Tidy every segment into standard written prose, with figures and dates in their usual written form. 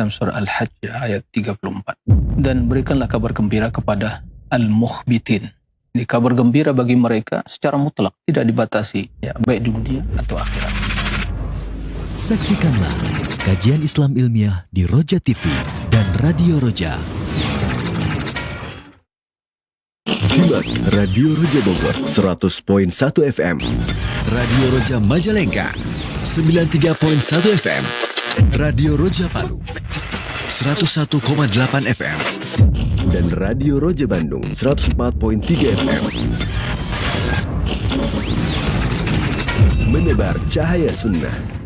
dalam surah Al-Hajj ayat 34. Dan berikanlah kabar gembira kepada al-mukhbitin. Ini kabar gembira bagi mereka secara mutlak, tidak dibatasi, ya, baik di dunia atau akhirat. Saksikanlah kajian Islam ilmiah di Roja TV dan Radio Roja. Simak Radio Roja Bogor 100.1 FM, Radio Roja Majalengka 93.1 FM, Radio Roja Palu 101,8 FM, dan Radio Roja Bandung 104.3 FM. Menebar cahaya sunnah.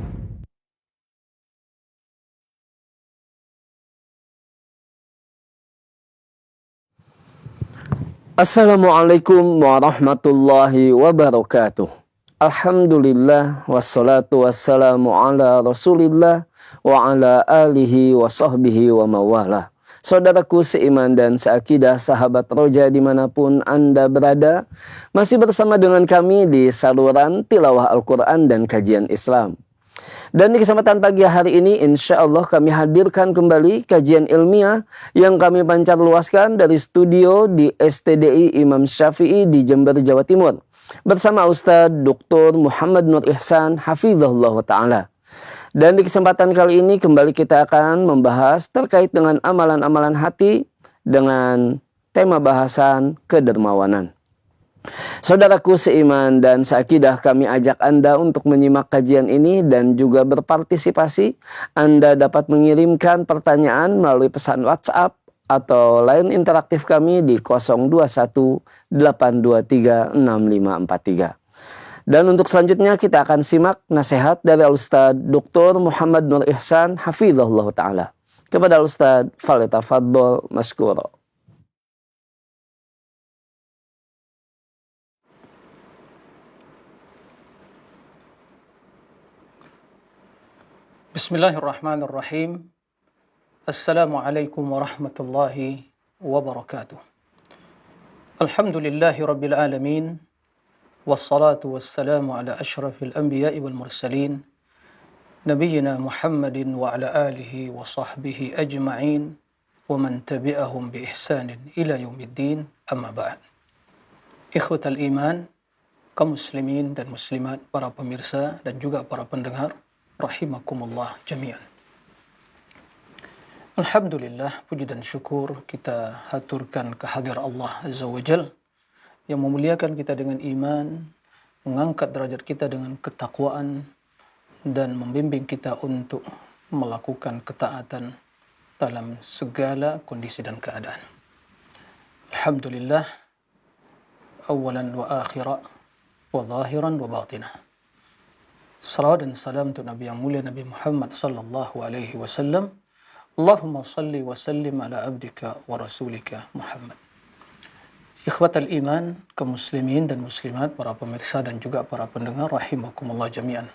Assalamualaikum warahmatullahi wabarakatuh. Alhamdulillah wassalatu wassalamu ala Rasulillah wa ala alihi wa sahbihi wa mawala. Saudaraku seiman dan seakidah, sahabat Roja dimanapun Anda berada, masih bersama dengan kami di saluran tilawah Al-Quran dan kajian Islam. Dan di kesempatan pagi hari ini, insya Allah kami hadirkan kembali kajian ilmiah yang kami pancar luaskan dari studio di STDI Imam Syafi'i di Jember, Jawa Timur. Bersama Ustadz Dr. Muhammad Nur Ihsan, hafizahullah ta'ala. Dan di kesempatan kali ini kembali kita akan membahas terkait dengan amalan-amalan hati dengan tema bahasan kedermawanan. Saudaraku seiman dan seakidah, kami ajak Anda untuk menyimak kajian ini dan juga berpartisipasi. Anda dapat mengirimkan pertanyaan melalui pesan WhatsApp atau line interaktif kami di 0218236543. Dan untuk selanjutnya kita akan simak nasihat dari Al-Ustadz Dr. Muhammad Nur Ihsan, hafizahullah ta'ala. Kepada Al-Ustadz, falyatafaddal maskura. Bismillahirrahmanirrahim. Assalamualaikum warahmatullahi wabarakatuh. Alhamdulillahi rabbil alamin. Wassalatu wassalamu ala ashrafil anbiya'i wal mursalin. Nabiyyina Muhammadin wa ala alihi wa sahbihi ajma'in. Wa man tabi'ahum bi ihsanin ila yaumiddin, amma ba'd. Ikhwatal iman, kaum muslimin dan muslimat, para pemirsa dan juga para pendengar rahimakumullah jami'an. Alhamdulillah, puji dan syukur kita haturkan kehadirat Allah Azza wa Jal yang memuliakan kita dengan iman, mengangkat derajat kita dengan ketakwaan, dan membimbing kita untuk melakukan ketaatan dalam segala kondisi dan keadaan. Alhamdulillah, awalan wa akhiran wa zahiran wa batinah. Salawat dan salam untuk Nabi yang mulia, Nabi Muhammad sallallahu alaihi wasallam. Allahumma salli wa sallim ala abdika wa rasulika Muhammad. Ikhwatal iman, kaum muslimin dan muslimat, para pemirsa dan juga para pendengar rahimakumullah jami'an.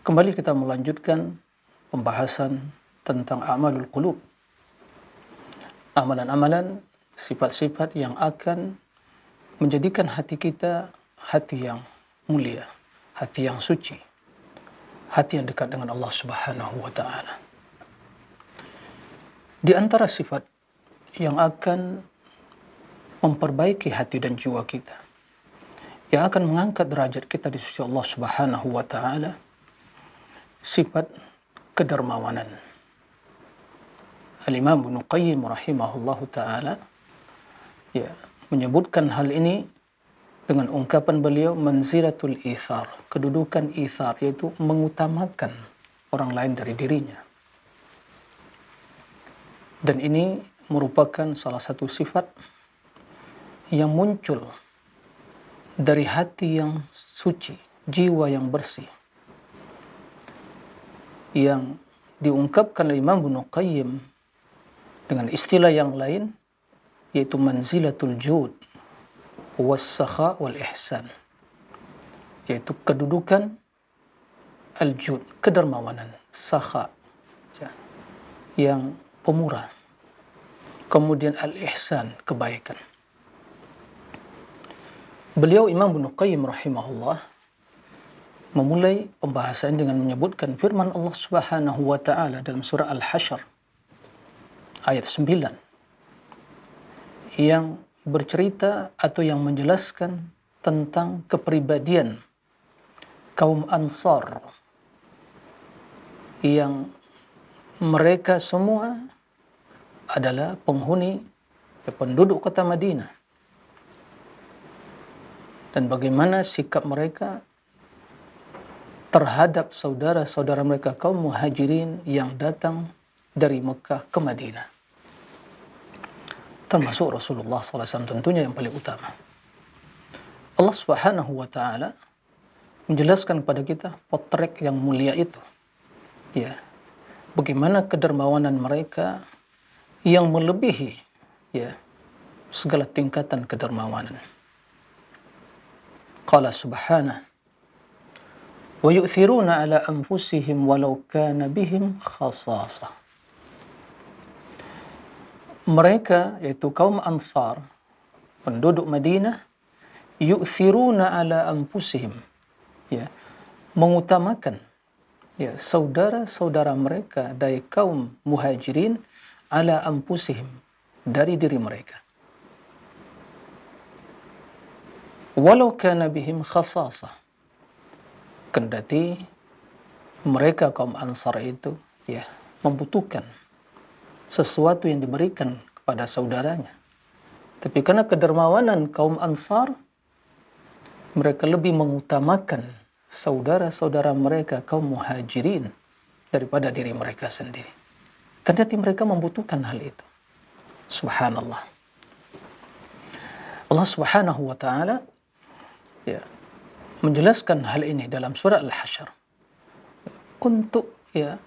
Kembali kita melanjutkan pembahasan tentang amalul qulub. Amalan-amalan, sifat-sifat yang akan menjadikan hati kita hati yang mulia, hati yang suci, hati yang dekat dengan Allah Subhanahu wa ta'ala. Di antara sifat yang akan memperbaiki hati dan jiwa kita, yang akan mengangkat derajat kita di sisi Allah Subhanahu wa ta'ala, sifat kedermawanan. Al-Imam Ibnu Qayyim rahimahullahu ta'ala menyebutkan hal ini dengan ungkapan beliau, manzilatul ithar, kedudukan ithar, yaitu mengutamakan orang lain dari dirinya. Dan ini merupakan salah satu sifat yang muncul dari hati yang suci, jiwa yang bersih, yang diungkapkan oleh Imam Ibnu Qayyim dengan istilah yang lain, yaitu manzilatul jud was-sakha wal-ihsan, yaitu kedudukan al-jud, kedermawanan, sakha, yang pemurah, kemudian al-ihsan, kebaikan. Beliau Imam Ibnu Qayyim rahimahullah memulai pembahasan dengan menyebutkan firman Allah Subhanahu wa taala dalam surah Al-Hasyr ayat 9 yang bercerita atau yang menjelaskan tentang kepribadian kaum Ansar yang mereka semua adalah penghuni penduduk kota Madinah, dan bagaimana sikap mereka terhadap saudara-saudara mereka kaum Muhajirin yang datang dari Mekah ke Madinah, termasuk Rasulullah SAW tentunya yang paling utama. Allah Subhanahu wa taala menjelaskan kepada kita potret yang mulia itu, ya, bagaimana kedermawanan mereka yang melebihi, ya, segala tingkatan kedermawanan. Qala subhanahu wa yu'thiruna ala anfusihim walau kana bihim khasasah. Mereka, yaitu kaum Ansar, penduduk Madinah, yu'thiruna ala anfusihim, ya, mengutamakan, ya, saudara-saudara mereka dari kaum Muhajirin ala anfusihim, dari diri mereka. Walau kana bihim khasasah, kendati mereka kaum Ansar itu, ya, membutuhkan sesuatu yang diberikan kepada saudaranya, tapi karena kedermawanan kaum Ansar, mereka lebih mengutamakan saudara-saudara mereka kaum Muhajirin daripada diri mereka sendiri, kendati mereka membutuhkan hal itu. Subhanallah. Allah Subhanahu wa taala, ya, menjelaskan hal ini dalam surah Al-Hasyr untuk, ya,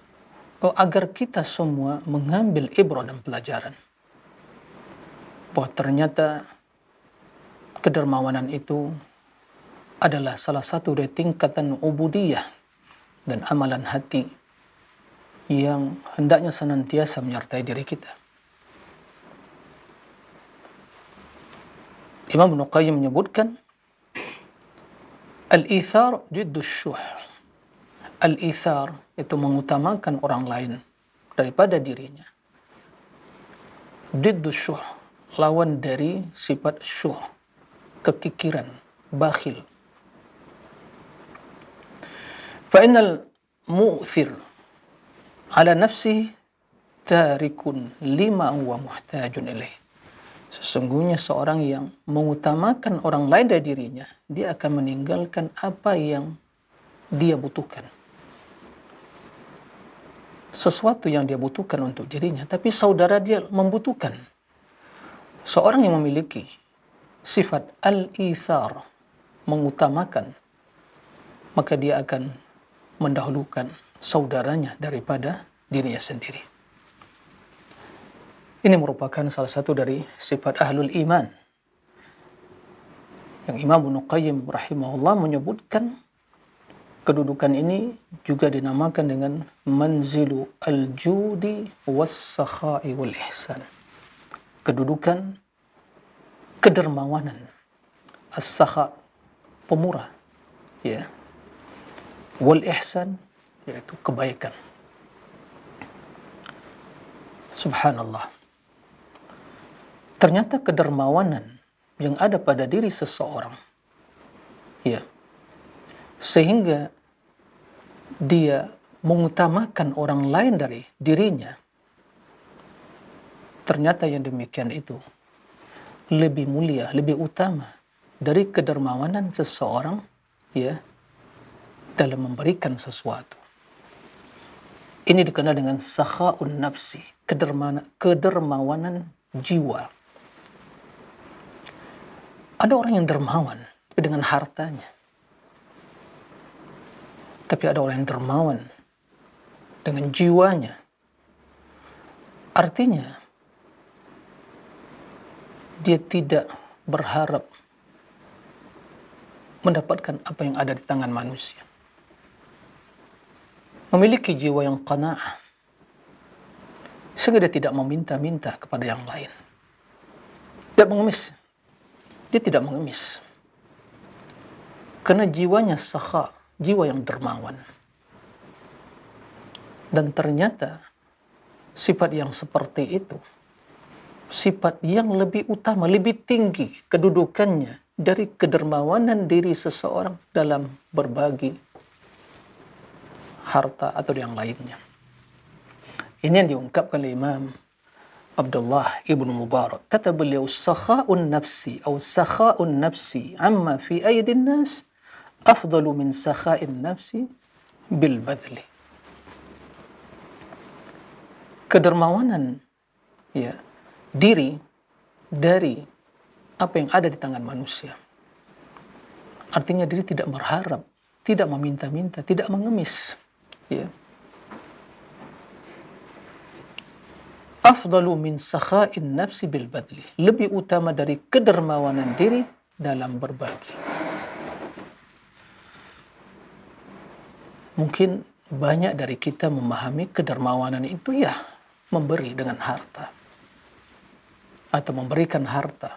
agar kita semua mengambil ibrah dan pelajaran bahwa ternyata kedermawanan itu adalah salah satu dari tingkatan ubudiyah dan amalan hati yang hendaknya senantiasa menyertai diri kita. Imam Ibnu Qayyim menyebutkan al-ithar jiddu syuh. Al-ithar itu mengutamakan orang lain daripada dirinya. Jiddu syuh, lawan dari sifat syuh, kekikiran, bakhil. Fa innal mu'thir ala nafsihi tarikun lima huwa muhtajun ilaih. Sesungguhnya seorang yang mengutamakan orang lain dari dirinya, dia akan meninggalkan apa yang dia butuhkan. Sesuatu yang dia butuhkan untuk dirinya, tapi saudara dia membutuhkan. Seorang yang memiliki sifat al-ithar, mengutamakan, maka dia akan mendahulukan saudaranya daripada dirinya sendiri. Ini merupakan salah satu dari sifat ahlul iman yang Imam Ibnu Qayyim rahimahullah menyebutkan kedudukan ini juga dinamakan dengan manzilu al-judi was-sakha'i wal-ihsan. Kedudukan kedermawanan, as-sakha, pemurah, ya, wal-ihsan, yaitu kebaikan. Subhanallah. Ternyata kedermawanan yang ada pada diri seseorang, ya, sehingga dia mengutamakan orang lain dari dirinya, ternyata yang demikian itu lebih mulia, lebih utama dari kedermawanan seseorang, ya, dalam memberikan sesuatu. Ini dikenal dengan sakha'un nafsi, kedermawanan jiwa. Ada orang yang dermawan dengan hartanya, tapi ada orang yang dermawan dengan jiwanya. Artinya, dia tidak berharap mendapatkan apa yang ada di tangan manusia. Memiliki jiwa yang qanaah, sehingga dia tidak meminta-minta kepada yang lain. Tidak mengemis. Dia tidak mengemis. Karena jiwanya sakha, jiwa yang dermawan. Dan ternyata sifat yang seperti itu, sifat yang lebih utama, lebih tinggi kedudukannya dari kedermawanan diri seseorang dalam berbagi harta atau yang lainnya. Ini yang diungkapkan oleh Imam Abdullah ibn Mubarak. Kata beliau, sakha'un nafsi atau sakha'un nafsi amma fi aydin nas afdalu min sakha'in nafsi bil badli. Kedermawanan diri dari apa yang ada di tangan manusia. Artinya diri tidak berharap, tidak meminta-minta, tidak mengemis. Afdalu min sakha'in nafsi bil badli. Lebih utama dari kedermawanan diri dalam berbagi. Mungkin banyak dari kita memahami kedermawanan itu memberi dengan harta atau memberikan harta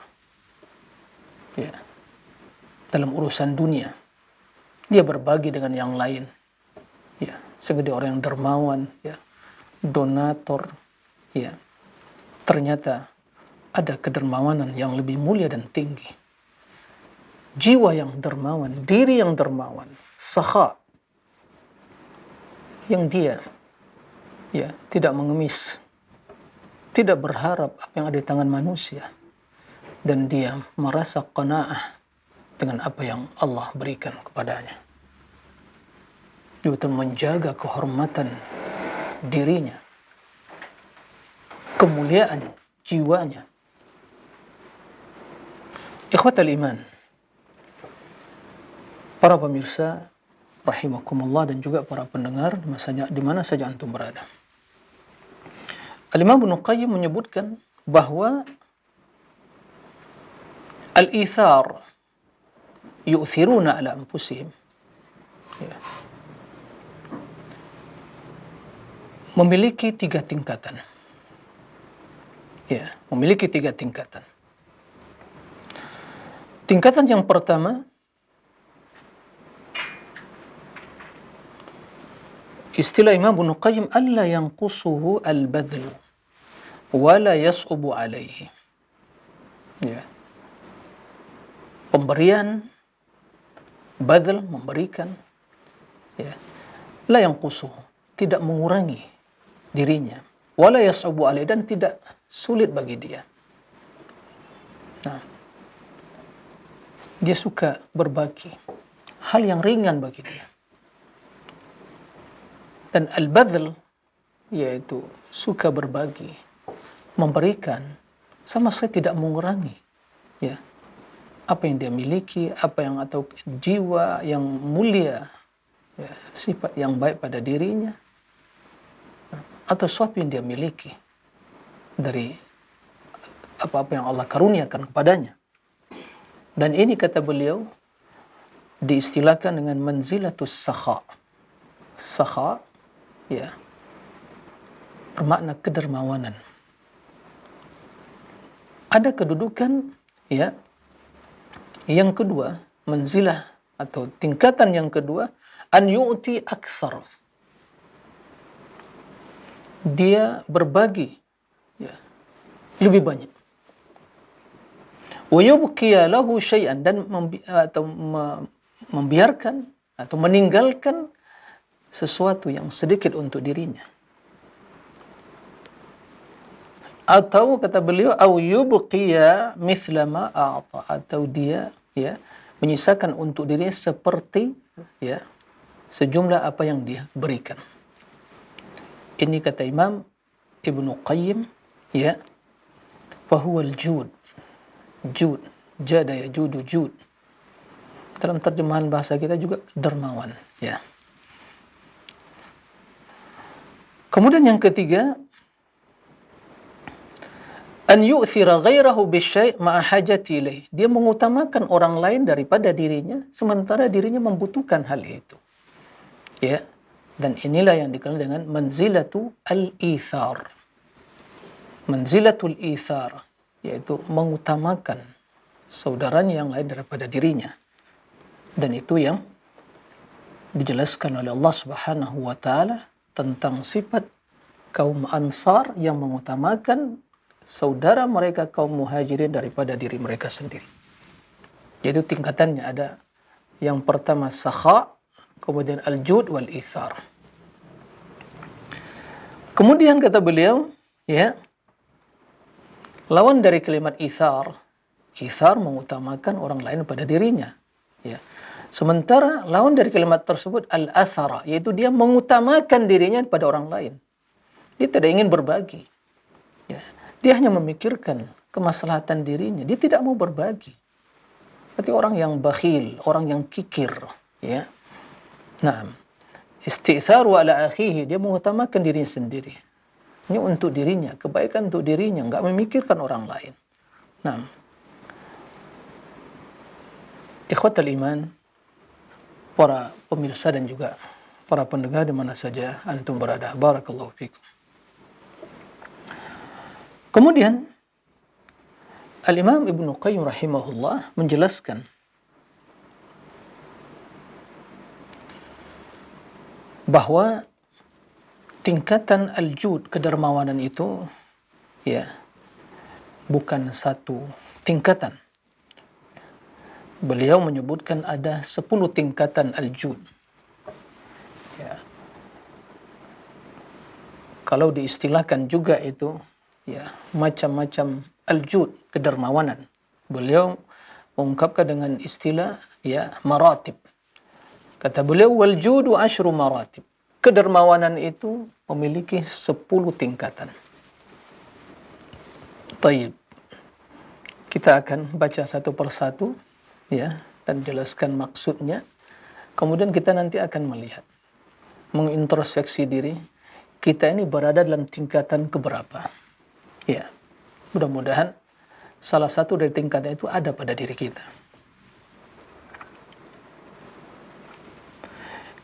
dalam urusan dunia. Dia berbagi dengan yang lain, sebagai orang yang dermawan, donator. Ternyata ada kedermawanan yang lebih mulia dan tinggi. Jiwa yang dermawan, diri yang dermawan, sakha, yang dia tidak mengemis, tidak berharap apa yang ada di tangan manusia, dan dia merasa qanaah dengan apa yang Allah berikan kepadanya. Dia betul menjaga kehormatan dirinya, kemuliaan jiwanya. Ikhwatal iman, para pemirsa rahimakumullah dan juga para pendengar di mana saja antum berada. Al-Imam Ibnu Qayyim menyebutkan bahwa al-ithar yu'thiruna ala anfusihim, memiliki tiga tingkatan. Memiliki tiga tingkatan. Tingkatan yang pertama, istilah Imam Ibnu Qayyim, alla yanqusuhu al-badl wa la yas'ubu alaihi. Pemberian, badl, memberikan, la yanqusuhu, tidak mengurangi dirinya, wa la yas'ubu alaihi, dan tidak sulit bagi dia. Dia suka berbagi, hal yang ringan bagi dia. Dan al-badl, yaitu suka berbagi, memberikan, sama sekali tidak mengurangi apa yang dia miliki, atau jiwa yang mulia, sifat yang baik pada dirinya, atau sesuatu yang dia miliki dari apa-apa yang Allah karuniakan kepadanya. Dan ini, kata beliau, diistilahkan dengan manzilatus sakha. Sakha bermakna kedermawanan. Ada kedudukan yang kedua, manzilah atau tingkatan yang kedua, an yu'ti akthar. Dia berbagi lebih banyak. Wa yubqiya lahu syai'an, dan membiarkan atau meninggalkan sesuatu yang sedikit untuk dirinya. Atau kata beliau, au yubqiya mithla ma a'ta, atau dia menyisakan untuk dirinya seperti sejumlah apa yang dia berikan. Ini kata Imam Ibnu Qayyim, fahuwal jud, jada yajudu jud. Dalam terjemahan bahasa kita juga dermawan. Kemudian yang ketiga, an yu'thira ghairahu bisyai' ma'a hajati ilaih. Dia mengutamakan orang lain daripada dirinya, sementara dirinya membutuhkan hal itu. Dan inilah yang dikenal dengan manzilatu al-ithar. Manzilatul ithar, yaitu mengutamakan saudaranya yang lain daripada dirinya. Dan itu yang dijelaskan oleh Allah Subhanahu wa taala tentang sifat kaum Ansar yang mengutamakan saudara mereka kaum Muhajirin daripada diri mereka sendiri. Yaitu tingkatannya ada yang pertama sakha, kemudian al-jud wal ithar. Kemudian kata beliau, ya, lawan dari kalimat ithar mengutamakan orang lain pada dirinya, ya. Sementara lawan dari kalimat tersebut al-athara, yaitu dia mengutamakan dirinya pada orang lain. Dia tidak ingin berbagi. Ya. Dia hanya memikirkan kemaslahatan dirinya. Dia tidak mau berbagi. Berarti orang yang bakhil, orang yang kikir. Ya. Nah, istitharu ala akhihi, dia mengutamakan dirinya sendiri. Ini untuk dirinya, kebaikan untuk dirinya, enggak memikirkan orang lain. Nah, ikhwatal iman, para pemirsa dan juga para pendengar di mana saja antum berada. Barakallahu fikum. Kemudian Al-Imam Ibnu Qayyim rahimahullah menjelaskan bahwa tingkatan al-jud, kedermawanan itu ya bukan satu tingkatan. Beliau menyebutkan ada 10 tingkatan al-jud. Ya. Kalau diistilahkan juga itu ya macam-macam al-jud, kedermawanan. Beliau mengungkapkan dengan istilah ya maratib. Kata beliau wal judu asyru maratib. Kedermawanan itu memiliki 10 tingkatan. Taib. Kita akan baca satu persatu ya dan jelaskan maksudnya. Kemudian kita nanti akan melihat, mengintrospeksi diri kita ini berada dalam tingkatan keberapa. Ya, mudah-mudahan salah satu dari tingkatan itu ada pada diri kita.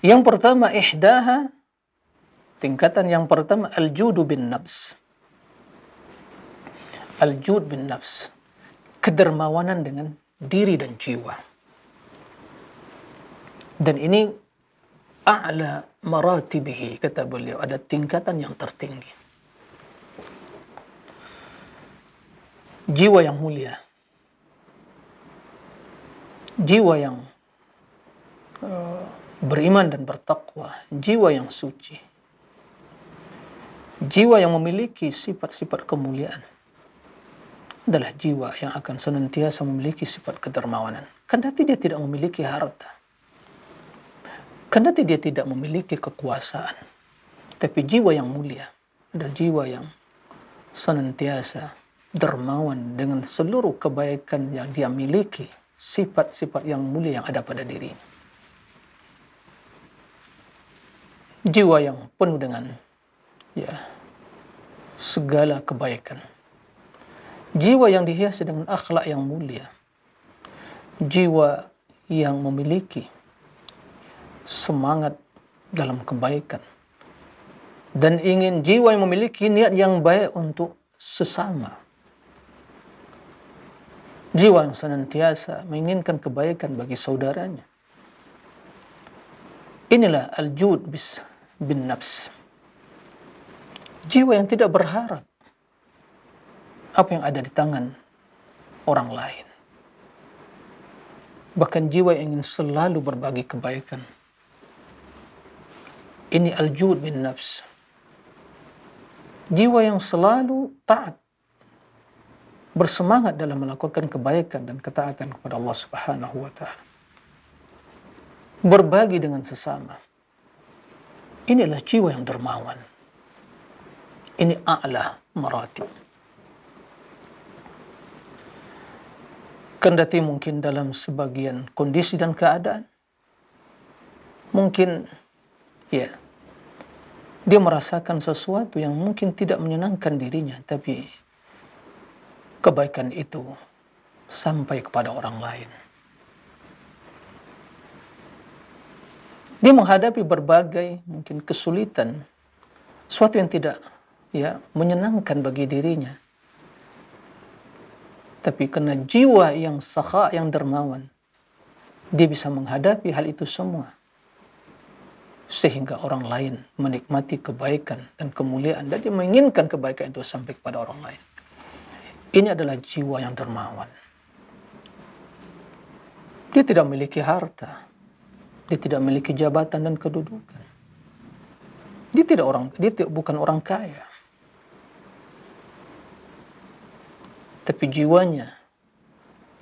Yang pertama ihdaha, tingkatan yang pertama al-judu bin nafs. Al-jud bin nafs, kedermawanan dengan diri dan jiwa. Dan ini a'la maratibihi, kata beliau, ada tingkatan yang tertinggi. Jiwa yang mulia, jiwa yang beriman dan bertakwa, jiwa yang suci, jiwa yang memiliki sifat-sifat kemuliaan adalah jiwa yang akan senantiasa memiliki sifat kedermawanan. Kendati dia tidak memiliki harta, kendati dia tidak memiliki kekuasaan, tapi jiwa yang mulia adalah jiwa yang senantiasa dermawan dengan seluruh kebaikan yang dia miliki, sifat-sifat yang mulia yang ada pada dirinya. Jiwa yang penuh dengan ya segala kebaikan. Jiwa yang dihiasi dengan akhlak yang mulia. Jiwa yang memiliki semangat dalam kebaikan. Dan ingin jiwa yang memiliki niat yang baik untuk sesama. Jiwa yang senantiasa menginginkan kebaikan bagi saudaranya. Inilah al-jud bin nafs. Jiwa yang tidak berharap apa yang ada di tangan orang lain. Bahkan jiwa yang ingin selalu berbagi kebaikan. Ini al-jud bin nafs. Jiwa yang selalu taat, bersemangat dalam melakukan kebaikan dan ketaatan kepada Allah Subhanahu wa taala. Berbagi dengan sesama. Inilah jiwa yang dermawan. Ini a'la maratib. Kendati mungkin dalam sebagian kondisi dan keadaan, mungkin ya dia merasakan sesuatu yang mungkin tidak menyenangkan dirinya, tapi kebaikan itu sampai kepada orang lain. Dia menghadapi berbagai mungkin kesulitan, sesuatu yang tidak ya menyenangkan bagi dirinya. Tapi karena jiwa yang sakha, yang dermawan, dia bisa menghadapi hal itu semua. sehingga orang lain menikmati kebaikan dan kemuliaan dan dia menginginkan kebaikan itu sampai kepada orang lain. Ini adalah jiwa yang dermawan. Dia tidak memiliki harta, dia tidak memiliki jabatan dan kedudukan. Dia bukan orang kaya. Tapi jiwanya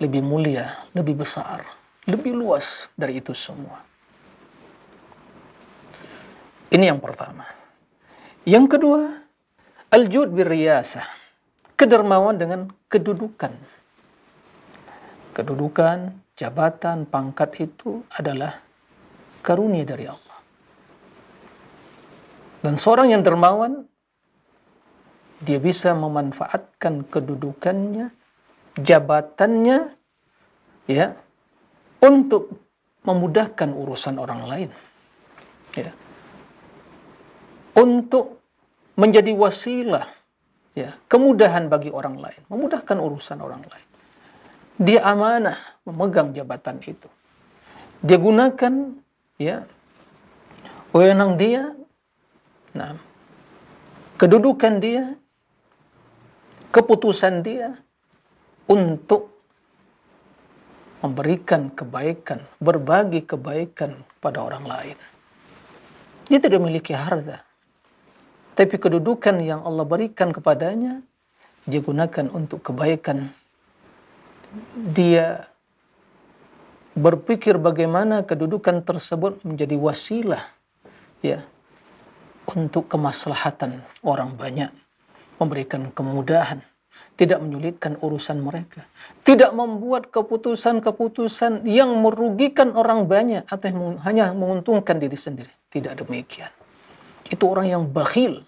lebih mulia, lebih besar, lebih luas dari itu semua. Ini yang pertama. Yang kedua, al-jud birriyasah. Kedermawan dengan kedudukan. Kedudukan, jabatan, pangkat itu adalah karunia dari Allah. Dan seorang yang dermawan, dia bisa memanfaatkan kedudukannya, jabatannya, ya, untuk memudahkan urusan orang lain. Ya. Untuk menjadi wasilah, ya, kemudahan bagi orang lain, memudahkan urusan orang lain. Dia amanah memegang jabatan itu. Dia gunakan, ya, wewenang dia, nah, kedudukan dia, keputusan dia untuk memberikan kebaikan, berbagi kebaikan pada orang lain. Dia tidak memiliki harta, tapi kedudukan yang Allah berikan kepadanya, dia gunakan untuk kebaikan. Dia berpikir bagaimana kedudukan tersebut menjadi wasilah, ya, untuk kemaslahatan orang banyak, memberikan kemudahan, tidak menyulitkan urusan mereka, tidak membuat keputusan-keputusan yang merugikan orang banyak atau yang hanya menguntungkan diri sendiri. Tidak demikian. Itu orang yang bakhil.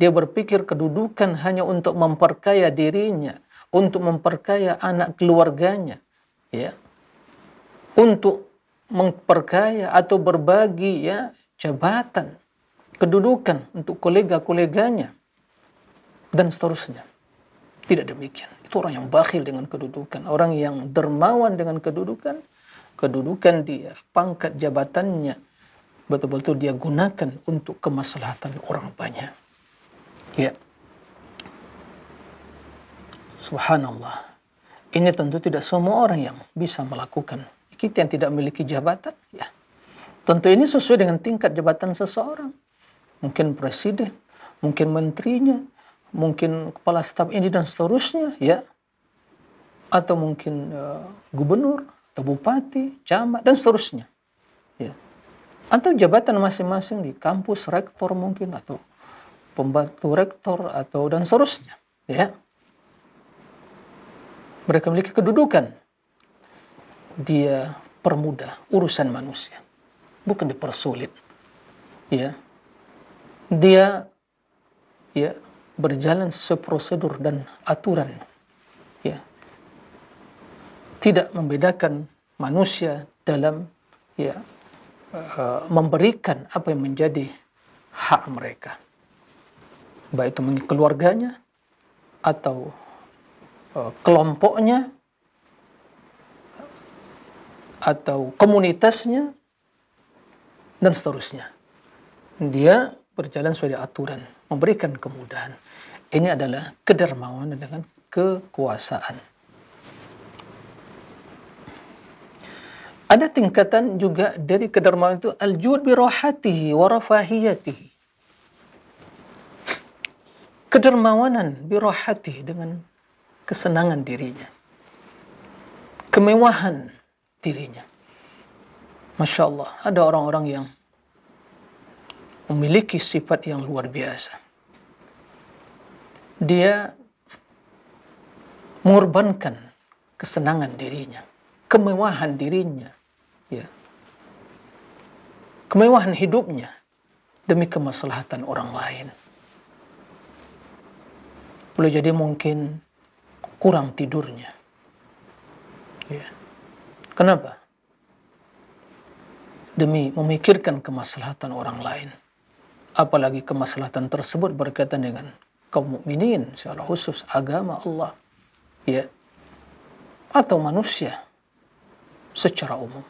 Dia berpikir kedudukan hanya untuk memperkaya dirinya, untuk memperkaya anak keluarganya, ya, untuk memperkaya atau berbagi, ya, jabatan, kedudukan untuk kolega-koleganya, dan seterusnya. Tidak demikian. Itu orang yang bakhil dengan kedudukan. Orang yang dermawan dengan kedudukan dia, pangkat jabatannya, betul-betul dia gunakan untuk kemaslahatan orang banyak. Ya. Subhanallah. Ini tentu tidak semua orang yang bisa melakukan. Kita yang tidak memiliki jabatan, ya, tentu ini sesuai dengan tingkat jabatan seseorang. Mungkin presiden, mungkin menterinya, mungkin kepala staf ini dan seterusnya, ya. Atau mungkin gubernur, atau bupati, camat, dan seterusnya. Ya. Atau jabatan masing-masing di kampus, rektor mungkin, atau pembantu rektor, atau dan seterusnya. Ya. Mereka memiliki kedudukan. Dia permudah urusan manusia, bukan dipersulit. Ya. Dia, ya, berjalan sesuai prosedur dan aturan. Ya. Tidak membedakan manusia dalam, ya, memberikan apa yang menjadi hak mereka, baik itu bagi keluarganya atau kelompoknya atau komunitasnya dan seterusnya. Dia berjalan sesuai aturan, memberikan kemudahan. Ini adalah kedermawanan dengan kekuasaan. Ada tingkatan juga dari kedermawanan itu, al-jud bi rahatihi wa rafahiyatihi. Kedermawanan bi rahatihi, dengan kesenangan dirinya, kemewahan dirinya. Masya Allah, ada orang-orang yang memiliki sifat yang luar biasa. Dia mengorbankan kesenangan dirinya, kemewahan dirinya, ya, kemewahan hidupnya demi kemaslahatan orang lain. Boleh jadi mungkin kurang tidurnya. Ya. Kenapa? Demi memikirkan kemaslahatan orang lain. Apalagi kemaslahatan tersebut berkaitan dengan kaum mukminin secara khusus, agama Allah, ya, atau manusia secara umum.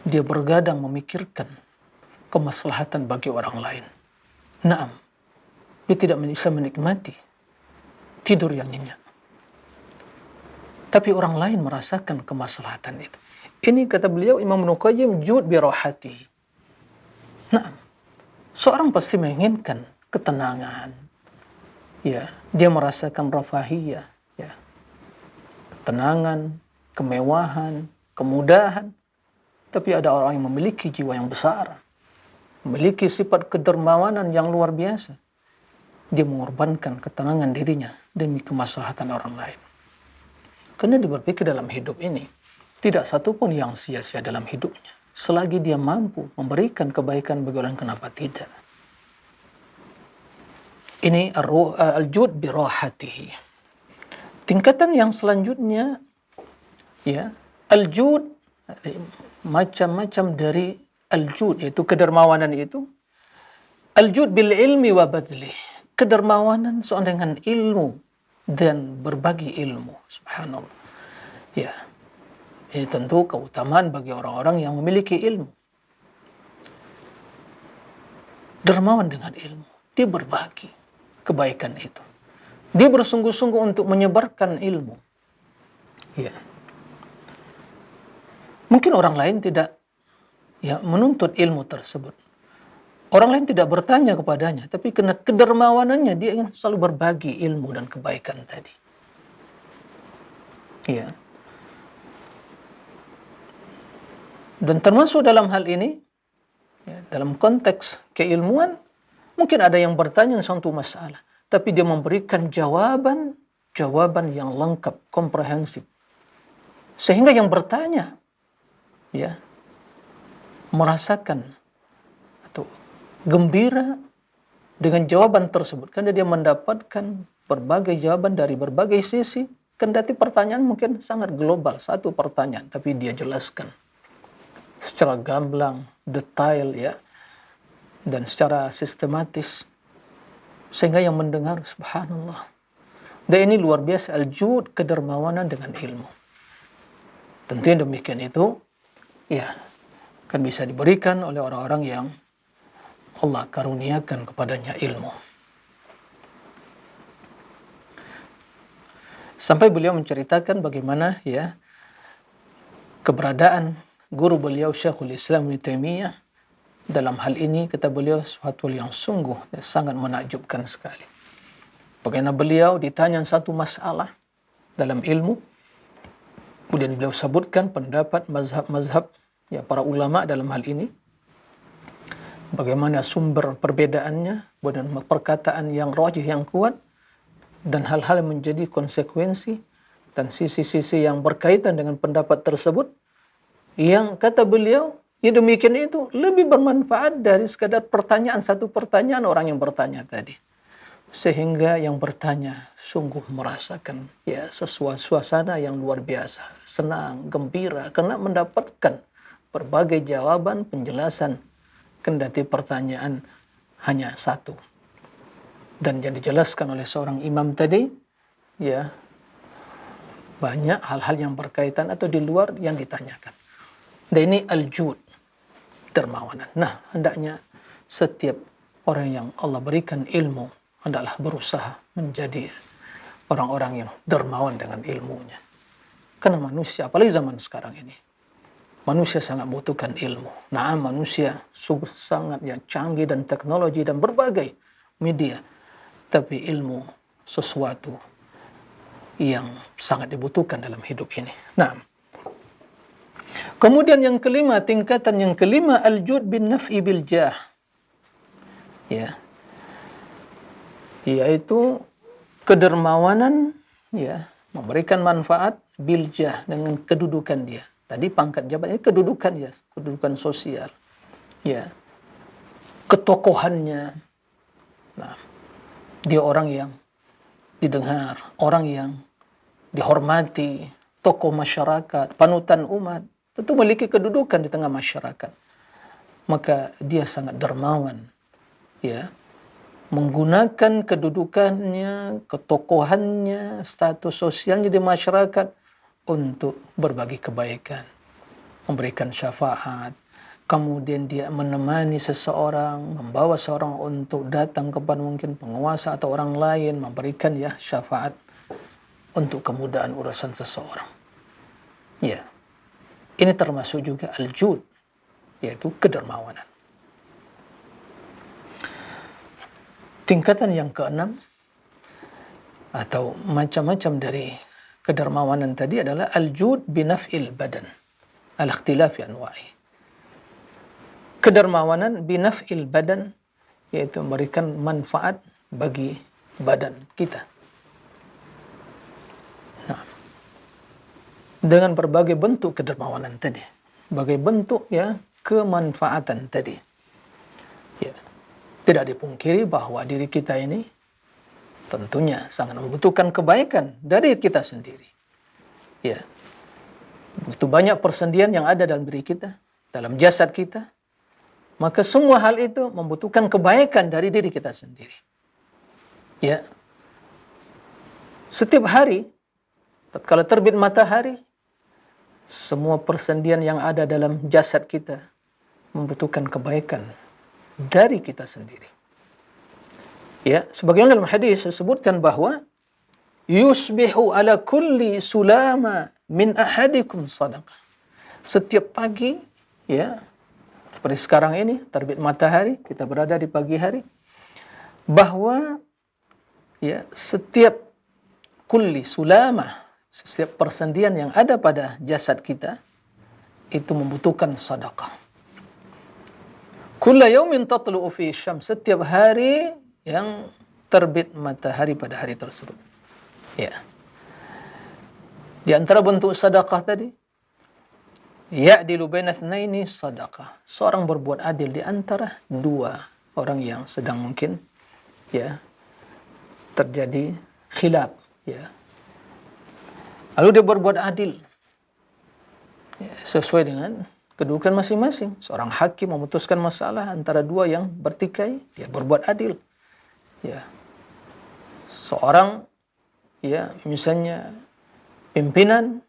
dia bergadang memikirkan kemaslahatan bagi orang lain. Naam, dia tidak bisa menikmati tidur yang nyenyak. Tapi orang lain merasakan kemaslahatan itu. Ini kata beliau Imam Ibnu Qayyim, jud bi rahatihi. Naam, seorang pasti menginginkan ketenangan. Ya, dia merasakan rafahiyah, ya. Ketenangan, kemewahan, kemudahan. Tapi ada orang yang memiliki jiwa yang besar, memiliki sifat kedermawanan yang luar biasa. Dia mengorbankan ketenangan dirinya demi kemaslahatan orang lain. Karena dia berpikir dalam hidup ini, tidak satu pun yang sia-sia dalam hidupnya. Selagi dia mampu memberikan kebaikan bagi orang, kenapa tidak? Ini al-jud bi rahatihi. Tingkatan yang selanjutnya, ya, al-jud, macam-macam dari al-jud, yaitu kedermawanan itu. Al-jud bil ilmi wa badli. Kedermawanan seorang dengan ilmu dan berbagi ilmu. Subhanallah. Ya. Ini tentu keutamaan bagi orang-orang yang memiliki ilmu. Dermawan dengan ilmu. Dia berbagi kebaikan itu. Dia bersungguh-sungguh untuk menyebarkan ilmu. Ya. Mungkin orang lain tidak menuntut ilmu tersebut. Orang lain tidak bertanya kepadanya, tapi karena kedermawanannya dia ingin selalu berbagi ilmu dan kebaikan tadi. Ya. Dan termasuk dalam hal ini, ya, dalam konteks keilmuan, mungkin ada yang bertanya suatu masalah, tapi dia memberikan jawaban yang lengkap, komprehensif. Sehingga yang bertanya, ya, merasakan atau gembira dengan jawaban tersebut, karena dia mendapatkan berbagai jawaban dari berbagai sisi. Kendati pertanyaan mungkin sangat global, satu pertanyaan, tapi dia jelaskan secara gamblang, detail, ya, dan secara sistematis, sehingga yang mendengar, subhanallah. Dan ini luar biasa, al-jud, kedermawanan dengan ilmu. Tentunya demikian itu, ya, kan bisa diberikan oleh orang-orang yang Allah karuniakan kepadanya ilmu. Sampai beliau menceritakan bagaimana, ya, keberadaan guru beliau Syekhul Islam Ibnu Taimiyah dalam hal ini, kata beliau, suatu yang sungguh sangat menakjubkan sekali. Bagaimana beliau ditanya satu masalah dalam ilmu, kemudian beliau sebutkan pendapat mazhab-mazhab, ya, para ulama dalam hal ini, bagaimana sumber perbedaannya, dan perkataan yang rajih, yang kuat, dan hal-hal yang menjadi konsekuensi dan sisi-sisi yang berkaitan dengan pendapat tersebut, yang kata beliau, ya demikian itu lebih bermanfaat dari sekadar pertanyaan, satu pertanyaan orang yang bertanya tadi. Sehingga yang bertanya sungguh merasakan, ya, suasana yang luar biasa, senang, gembira, karena mendapatkan berbagai jawaban, penjelasan, kendati pertanyaan hanya satu. Dan yang dijelaskan oleh seorang imam tadi, ya, banyak hal-hal yang berkaitan atau di luar yang ditanyakan. Dan ini al-jud, dermawanan. Nah, hendaknya setiap orang yang Allah berikan ilmu hendaklah berusaha menjadi orang-orang yang dermawan dengan ilmunya. Karena manusia, apalagi zaman sekarang ini, manusia sangat butuhkan ilmu. Nah, manusia sungguh sangat yang canggih dan teknologi dan berbagai media. Tapi ilmu sesuatu yang sangat dibutuhkan dalam hidup ini. Nah, kemudian yang kelima, tingkatan yang kelima, al-jud bin naf'i bil jah. Ya. Yaitu kedermawanan, ya, memberikan manfaat bil jah, dengan kedudukan dia. Tadi pangkat jabatan, ini kedudukan, ya, kedudukan sosial. Ya. Ketokohannya. Nah, dia orang yang didengar, orang yang dihormati, tokoh masyarakat, panutan umat, tentu memiliki kedudukan di tengah masyarakat. Maka dia sangat dermawan, ya, menggunakan kedudukannya, ketokohannya, status sosialnya di masyarakat untuk berbagi kebaikan. memberikan syafaat, kemudian dia menemani seseorang, membawa seorang untuk datang kepada mungkin penguasa atau orang lain, memberikan ya syafaat untuk kemudahan urusan seseorang. Ya, ini termasuk juga al-jud, yaitu kedermawanan. Tingkatan yang keenam atau macam-macam dari kedermawanan tadi adalah al-jud binaf'il badan al-ikhtilafi anwa'i. Kedermawanan binaf'il badan, yaitu memberikan manfaat bagi badan kita. Nah, dengan berbagai bentuk kedermawanan tadi, berbagai bentuk ya kemanfaatan tadi. Ya, tidak dipungkiri bahwa diri kita ini tentunya sangat membutuhkan kebaikan dari kita sendiri. Ya, begitu banyak persendian yang ada dalam diri kita, dalam jasad kita, maka semua hal itu membutuhkan kebaikan dari diri kita sendiri. Ya, setiap hari, tatkala terbit matahari, semua persendian yang ada dalam jasad kita membutuhkan kebaikan dari kita sendiri. Ya, sebagaimana dalam hadis disebutkan bahwa yusbihu ala kulli sulama min ahadikum sadaqah. Setiap pagi, ya, seperti sekarang ini terbit matahari, kita berada di pagi hari, bahwa ya setiap kulli sulama, setiap persendian yang ada pada jasad kita itu membutuhkan sedekah. Kulla yaumin tatlu'u fi syams, setiap hari yang terbit matahari pada hari tersebut. Ya. Di antara bentuk sedekah tadi, ya'dilu baina itsnaini sedekah. Seorang berbuat adil di antara dua orang yang sedang mungkin ya terjadi khilaf, ya. Lalu dia berbuat adil ya, sesuai dengan kedudukan masing-masing. Seorang hakim memutuskan masalah antara dua yang bertikai, dia berbuat adil. Ya. Seorang ya misalnya pimpinan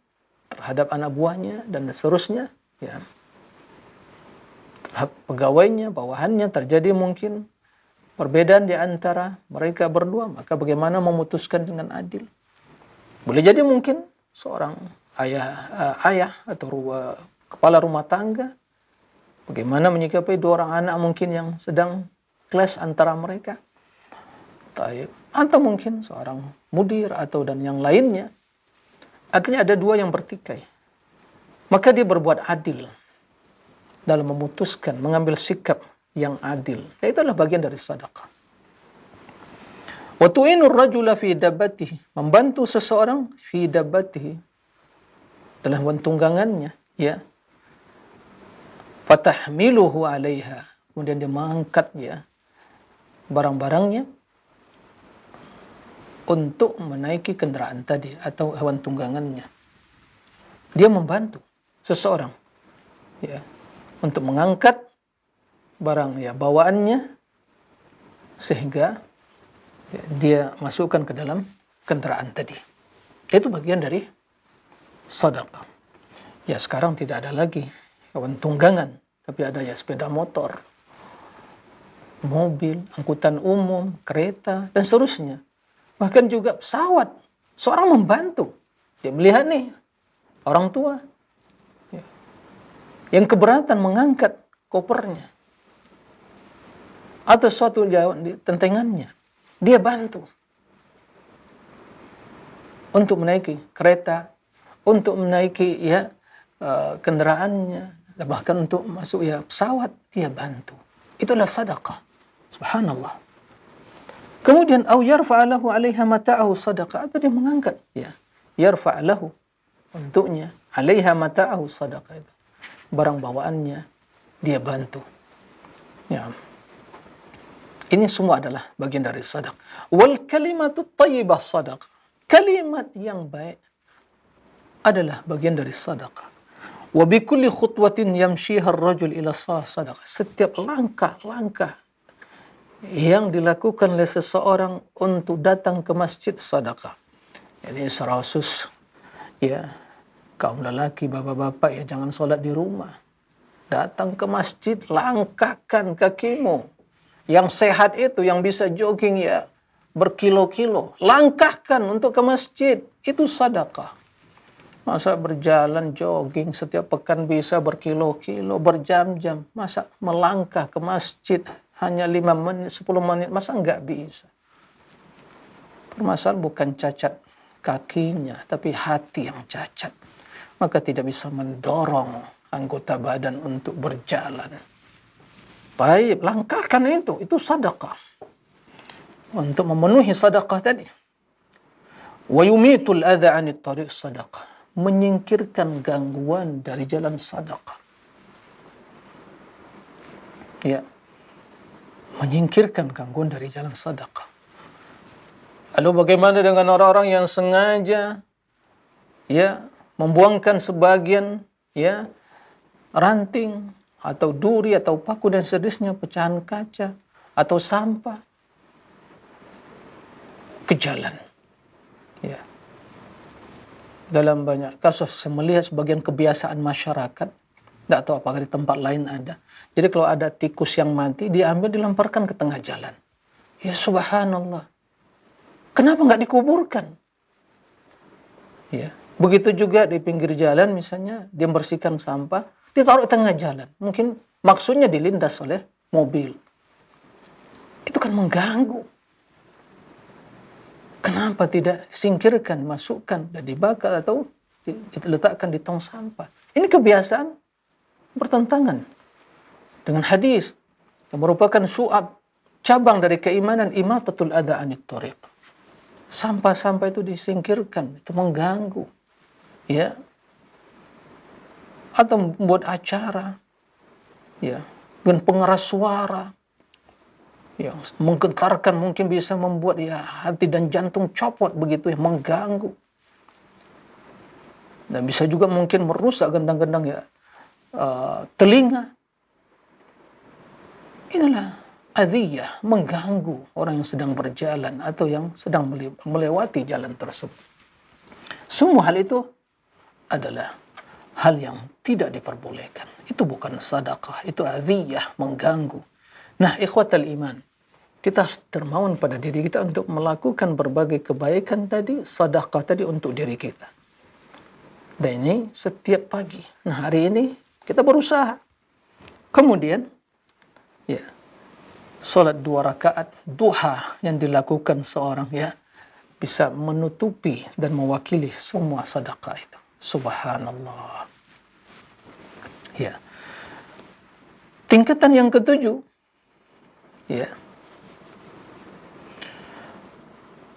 terhadap anak buahnya dan seterusnya, ya. Terhadap pegawainya, bawahannya terjadi mungkin perbedaan di antara mereka berdua, maka bagaimana memutuskan dengan adil? Boleh jadi mungkin seorang ayah atau kepala rumah tangga, bagaimana menyikapi dua orang anak mungkin yang sedang clash antara mereka. Atau mungkin seorang mudir atau dan yang lainnya. Artinya ada dua yang bertikai. Maka dia berbuat adil dalam memutuskan, mengambil sikap yang adil. Dan itu adalah bagian dari sedekah. Wa tu'inur rajula fi dabbatihi, membantu seseorang fi dabbatihi dalam tunggangannya, ya. Fatahmiluhu 'alaiha, kemudian dia mengangkat ya barang-barangnya untuk menaiki kendaraan tadi atau hewan tunggangannya. Dia membantu seseorang ya untuk mengangkat barang ya bawaannya sehingga ya, dia masukkan ke dalam kendaraan tadi. Itu bagian dari sedekah. Ya sekarang tidak ada lagi hewan tunggangan, tapi ada ya sepeda motor, mobil, angkutan umum, kereta dan seterusnya. Bahkan juga pesawat. Seorang membantu. Dia melihat nih orang tua ya, yang keberatan mengangkat kopernya atau suatu di tentengannya, dia bantu untuk menaiki kereta, untuk menaiki ya kendaraannya, bahkan untuk masuk ya pesawat, dia bantu. Itulah sedekah. Subhanallah. Kemudian au yarfa'alahu 'alaiha mata'ahu sadaqah, atau dia mengangkat ya yarfa'alahu untuknya 'alaiha mata'ahu sadaqah, itu barang bawaannya dia bantu. Ya. Ini semua adalah bagian dari sedekah. Wal kalimatu thayyibah sadaqah. Kalimat yang baik adalah bagian dari sedekah. Wa bi kulli khutwatin yamshiha ar-rajul ila sadaqah. Setiap langkah-langkah yang dilakukan oleh seseorang untuk datang ke masjid sedekah. Ini 100 ya Kaum lelaki, bapak-bapak ya jangan sholat di rumah. Datang ke masjid, langkahkan kakimu. Yang sehat itu, yang bisa jogging ya berkilo-kilo. Langkahkan untuk ke masjid. Itu sedekah. Masa berjalan jogging setiap pekan bisa berkilo-kilo, berjam-jam. Masa melangkah ke masjid hanya 5 menit, 10 menit. Masa enggak bisa? Permasalahan bukan cacat kakinya, tapi hati yang cacat. Maka tidak bisa mendorong anggota badan untuk berjalan. Baik, langkahkan itu sedekah. Untuk memenuhi sedekah tadi. Wa yumitul adza 'anit tariq sedekah. Menyingkirkan gangguan dari jalan sedekah. Ya. Menyingkirkan gangguan dari jalan sedekah. Lalu bagaimana dengan orang-orang yang sengaja ya membuangkan sebagian ya ranting atau duri atau paku dan sejenisnya, pecahan kaca atau sampah ke jalan. Ya. Dalam banyak kasus saya melihat sebagian kebiasaan masyarakat, tidak tahu apakah di tempat lain ada. Jadi kalau ada tikus yang mati, diambil dilemparkan ke tengah jalan. Ya subhanallah. Kenapa nggak dikuburkan? Ya. Begitu juga di pinggir jalan misalnya, dia membersihkan sampah, ditaruh di tengah jalan. Mungkin maksudnya dilindas oleh mobil. Itu kan mengganggu. Kenapa tidak singkirkan, masukkan, dan dibakar atau diletakkan di tong sampah? Ini kebiasaan bertentangan dengan hadis yang merupakan syu'ab, cabang dari keimanan, imatatul adza 'anit thariq. Sampah-sampah itu disingkirkan, itu mengganggu. Ya. Atau membuat acara ya, dengan pengeras suara yang menggetarkan, mungkin bisa membuat ya hati dan jantung copot begitu ya, mengganggu. Dan bisa juga mungkin merusak gendang-gendang ya telinga. Inilah adhiyah, mengganggu orang yang sedang berjalan atau yang sedang melewati jalan tersebut. Semua hal itu adalah hal yang tidak diperbolehkan. Itu bukan sedekah, itu adhiyah, mengganggu. Nah, ikhwatal iman, kita dermawan pada diri kita untuk melakukan berbagai kebaikan tadi, sedekah tadi untuk diri kita. Dan ini setiap pagi. Nah, hari ini kita berusaha. Kemudian, ya, sholat 2 rakaat duha yang dilakukan seorang ya bisa menutupi dan mewakili semua sedekah itu. Subhanallah. Ya. Tingkatan yang ketujuh ya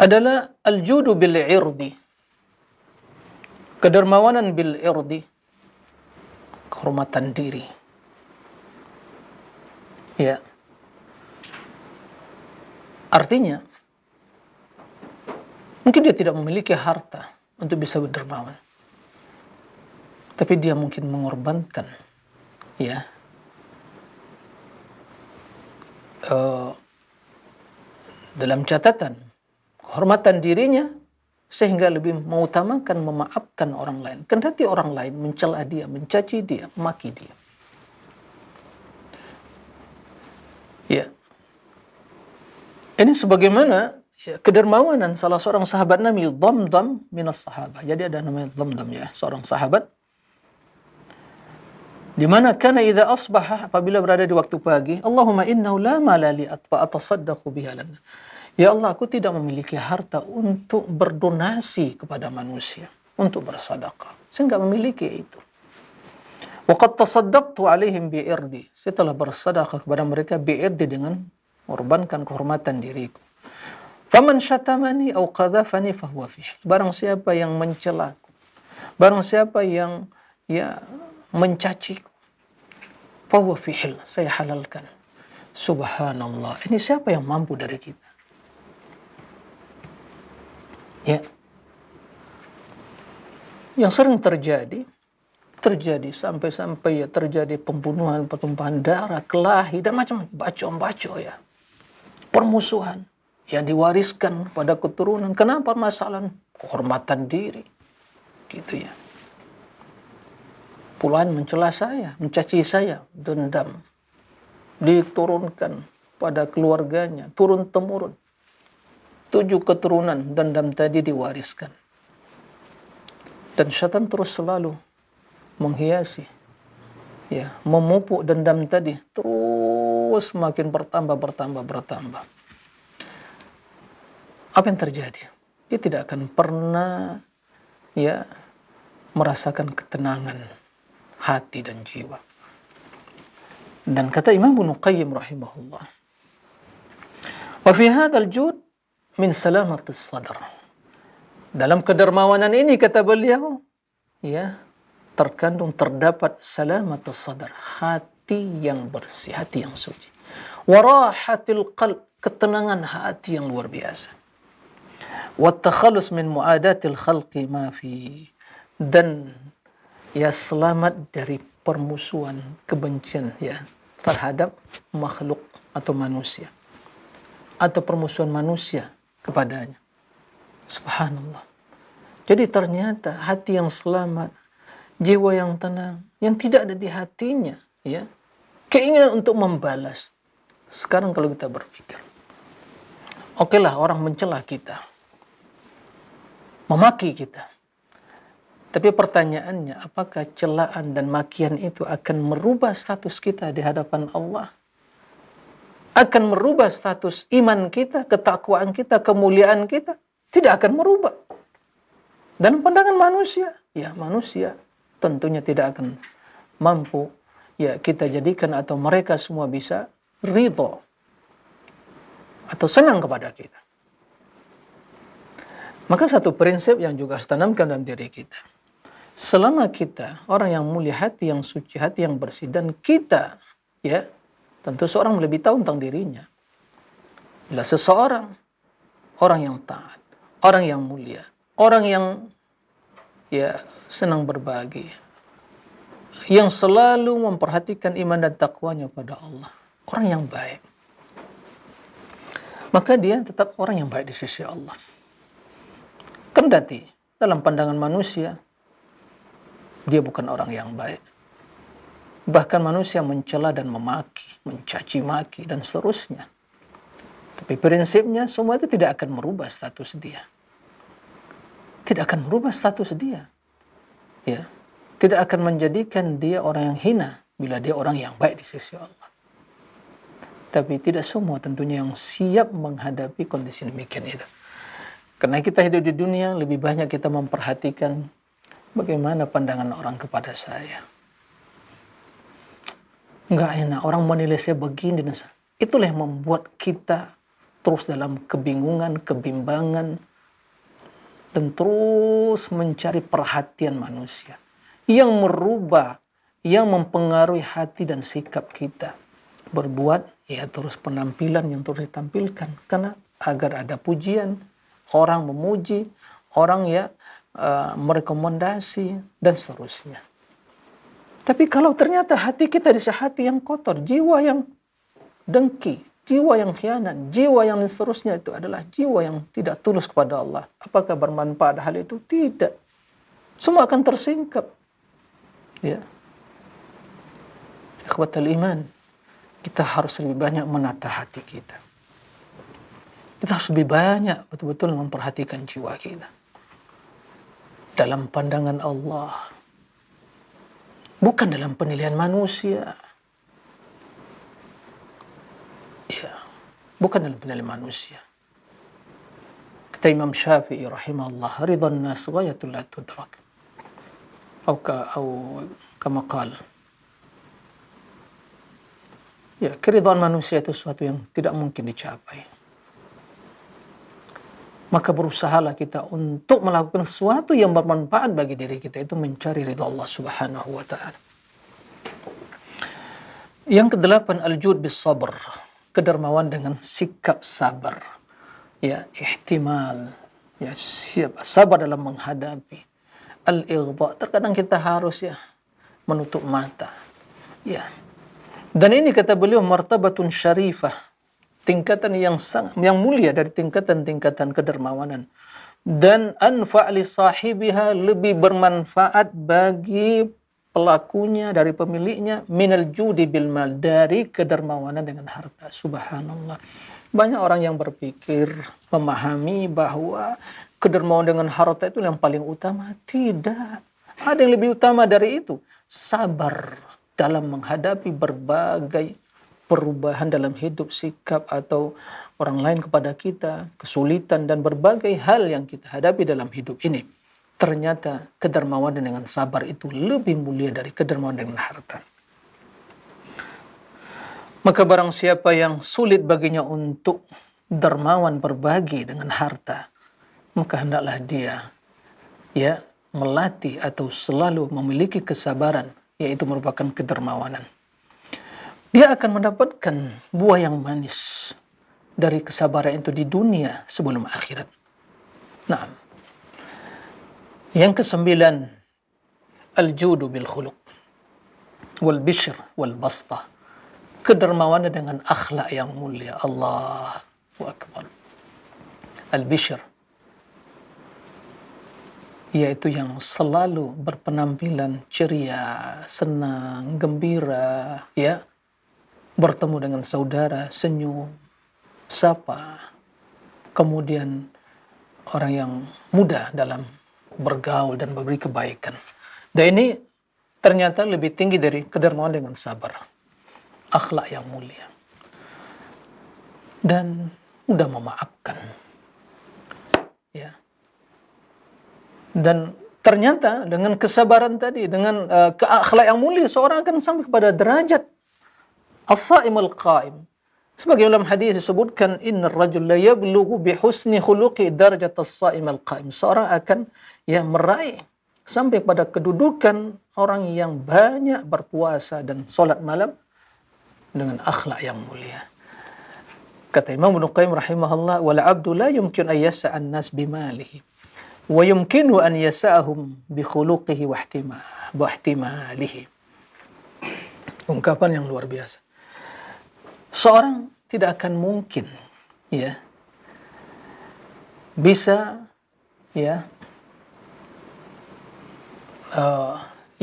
adalah al-judu bil irdi. Kedermawanan bil irdi, kehormatan diri. Ya. Artinya mungkin dia tidak memiliki harta untuk bisa berdermawan. Tapi dia mungkin mengorbankan ya dalam catatan kehormatan dirinya sehingga lebih mengutamakan memaafkan orang lain. Kendati orang lain mencela dia, mencaci dia, memaki dia. Ya. Ini sebagaimana ya, kedermawanan salah seorang sahabat Nabi, Dhamdham minas sahabah. Jadi ada namanya Dhamdham ya, seorang sahabat. Di mana kana idza asbaha, apabila berada di waktu pagi, Allahumma innahu la mala li atfa atasaddaqu biha lana. Ya Allah, aku tidak memiliki harta untuk berdonasi kepada manusia, untuk bersedekah. Saya enggak memiliki itu. Wa qad tasaddaqtu alaihim bi irdi. Setelah bersedekah kepada mereka bi irdi dengan mengorbankan kehormatan diriku. Faman syatamani aw qadhafani fahuwa fihi. Barang siapa yang mencelaku, barang siapa yang ya mencaciku, fahuwa fihi, saya halalkan. Subhanallah. Ini siapa yang mampu dari kita? Ya. Yang sering terjadi sampai-sampai ya terjadi pembunuhan, pertumpahan darah, kelahi dan macam-macam, baco ya. Permusuhan yang diwariskan pada keturunan. Kenapa? Masalah kehormatan diri. Gitu ya. Puluhan mencela saya, mencaci saya, dendam diturunkan pada keluarganya, turun-temurun. 7 keturunan dendam tadi diwariskan. Dan syaitan terus selalu menghiasi, ya, memupuk dendam tadi, terus makin bertambah. Apa yang terjadi? Dia tidak akan pernah, ya, merasakan ketenangan hati dan jiwa. Dan kata Imam Ibnu Qayyim rahimahullah, wa fi hadzal jud min salamatis sadr. Dalam kedermawanan ini, kata beliau, ya, terdapat salamatus sadr, hati yang bersih, hati yang suci. Warahatil qalb, ketenangan hati yang luar biasa. Wa takhallus min muadatil khalqi ma fi, dan ya, selamat dari permusuhan, kebencian, ya, terhadap makhluk atau manusia, atau permusuhan manusia kepadanya. Subhanallah. Jadi ternyata hati yang selamat, jiwa yang tenang, yang tidak ada di hatinya, ya, keinginan untuk membalas. Sekarang kalau kita berpikir, okelah orang mencela kita, memaki kita, tapi pertanyaannya, apakah celaan dan makian itu akan merubah status kita di hadapan Allah? Akan merubah status iman kita, ketakwaan kita, kemuliaan kita? Tidak akan merubah. Dan pandangan manusia, ya, manusia tentunya tidak akan mampu, ya, kita jadikan atau mereka semua bisa ridho atau senang kepada kita. Maka satu prinsip yang juga harus tanamkan dalam diri kita. Selama kita orang yang mulia, hati yang suci, hati yang bersih, dan kita, ya, tentu seorang lebih tahu tentang dirinya. Bila seseorang, orang yang taat, orang yang mulia, orang yang, ya, senang berbagi, yang selalu memperhatikan iman dan takwanya pada Allah, orang yang baik, maka dia tetap orang yang baik di sisi Allah. Kendati dalam pandangan manusia dia bukan orang yang baik. Bahkan manusia mencela dan memaki, mencaci maki, dan seterusnya. Tapi prinsipnya semua itu tidak akan merubah status dia. Tidak akan merubah status dia. Ya, tidak akan menjadikan dia orang yang hina bila dia orang yang baik di sisi Allah. Tapi tidak semua tentunya yang siap menghadapi kondisi demikian itu. Karena kita hidup di dunia, lebih banyak kita memperhatikan bagaimana pandangan orang kepada saya. Enggak enak, orang menilai saya begini. Itulah yang membuat kita terus dalam kebingungan, kebimbangan, dan terus mencari perhatian manusia yang merubah, yang mempengaruhi hati dan sikap kita. Berbuat, ya, terus penampilan yang terus ditampilkan. Karena agar ada pujian, orang memuji, orang, ya, merekomendasi, dan seterusnya. Tapi kalau ternyata hati kita adalah hati yang kotor, jiwa yang dengki, jiwa yang khianat, jiwa yang seterusnya, itu adalah jiwa yang tidak tulus kepada Allah. Apakah bermanfaat hal itu? Tidak. Semua akan tersingkap. Ya. Ikhwatal iman, kita harus lebih banyak menata hati kita. Kita harus lebih banyak betul-betul memperhatikan jiwa kita. Dalam pandangan Allah, bukan dalam penilaian manusia. Ya, bukan dalam penilaian manusia. Kata Imam Syafi'i rahimahullah, ridhan nas ghayatul la tudrak. Atau kama qala. Ya, keridhaan manusia itu sesuatu yang tidak mungkin dicapai. Maka berusahalah kita untuk melakukan sesuatu yang bermanfaat bagi diri kita, itu mencari ridha Allah Subhanahu wa ta'ala. Yang kedelapan, al-jud bis sabr, kedermawan dengan sikap sabar. Ya, ihtimal, ya, siap sabar dalam menghadapi. Al-ighdha, terkadang kita harus, ya, menutup mata. Ya. Dan ini kata beliau martabatun syarifah, tingkatan yang mulia dari tingkatan-tingkatan kedermawanan, dan anfa' li sahibiha, lebih bermanfaat bagi pelakunya, dari pemiliknya, minal judi bil mal, dari kedermawanan dengan harta. Subhanallah. Banyak orang yang berpikir, memahami bahwa kedermawanan dengan harta itu yang paling utama. Tidak. Ada yang lebih utama dari itu. Sabar dalam menghadapi berbagai perubahan dalam hidup, sikap atau orang lain kepada kita, kesulitan dan berbagai hal yang kita hadapi dalam hidup ini. Ternyata kedermawanan dengan sabar itu lebih mulia dari kedermawanan dengan harta. Maka barang siapa yang sulit baginya untuk dermawan berbagi dengan harta, maka hendaklah dia melatih atau selalu memiliki kesabaran, yaitu merupakan kedermawanan. Dia akan mendapatkan buah yang manis dari kesabaran itu di dunia sebelum akhirat. Nah, yang kesembilan, al-judu bil khuluq wal bishr wal bastah. Kedermawanan dengan akhlak yang mulia. Allahu akbar. Al-bishr, yaitu yang selalu berpenampilan ceria, senang, gembira, ya, bertemu dengan saudara, senyum, sapa. Kemudian orang yang mudah dalam bergaul dan memberi kebaikan. Dan ini ternyata lebih tinggi dari kedermawanan dengan sabar. Akhlak yang mulia. Dan mudah memaafkan. Ya. Dan ternyata dengan kesabaran tadi, dengan akhlak yang mulia, seorang akan sampai kepada derajat as-saim al-qaim. Sebagai dalam hadis disebutkan, innar rajul la yablughu bi husni khuluqi darajat as-saim al-qaim. Seorang akan meraih sampai pada kedudukan orang yang banyak berpuasa dan salat malam dengan akhlak yang mulia. Kata Imam Ibnu Qayyim rahimahullah, wal 'abdu la yumkin an yas'a an-nas bimalihi wa yumkinu an yas'ahum bi khuluqihi wa ihtimalihi. Ungkapan yang luar biasa. Seorang tidak akan mungkin bisa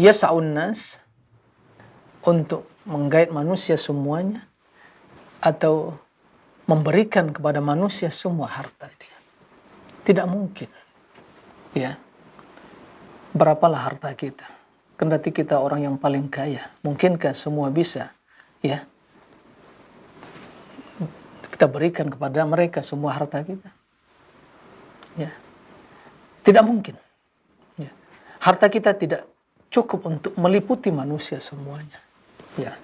yas'un nas untuk menggait manusia semuanya atau memberikan kepada manusia semua harta dia. Tidak mungkin. Ya. Berapalah harta kita? Kendati kita orang yang paling kaya, mungkinkah semua bisa kita berikan kepada mereka semua harta kita? Ya. Tidak mungkin. Ya. Harta kita tidak cukup untuk meliputi manusia semuanya. Ya.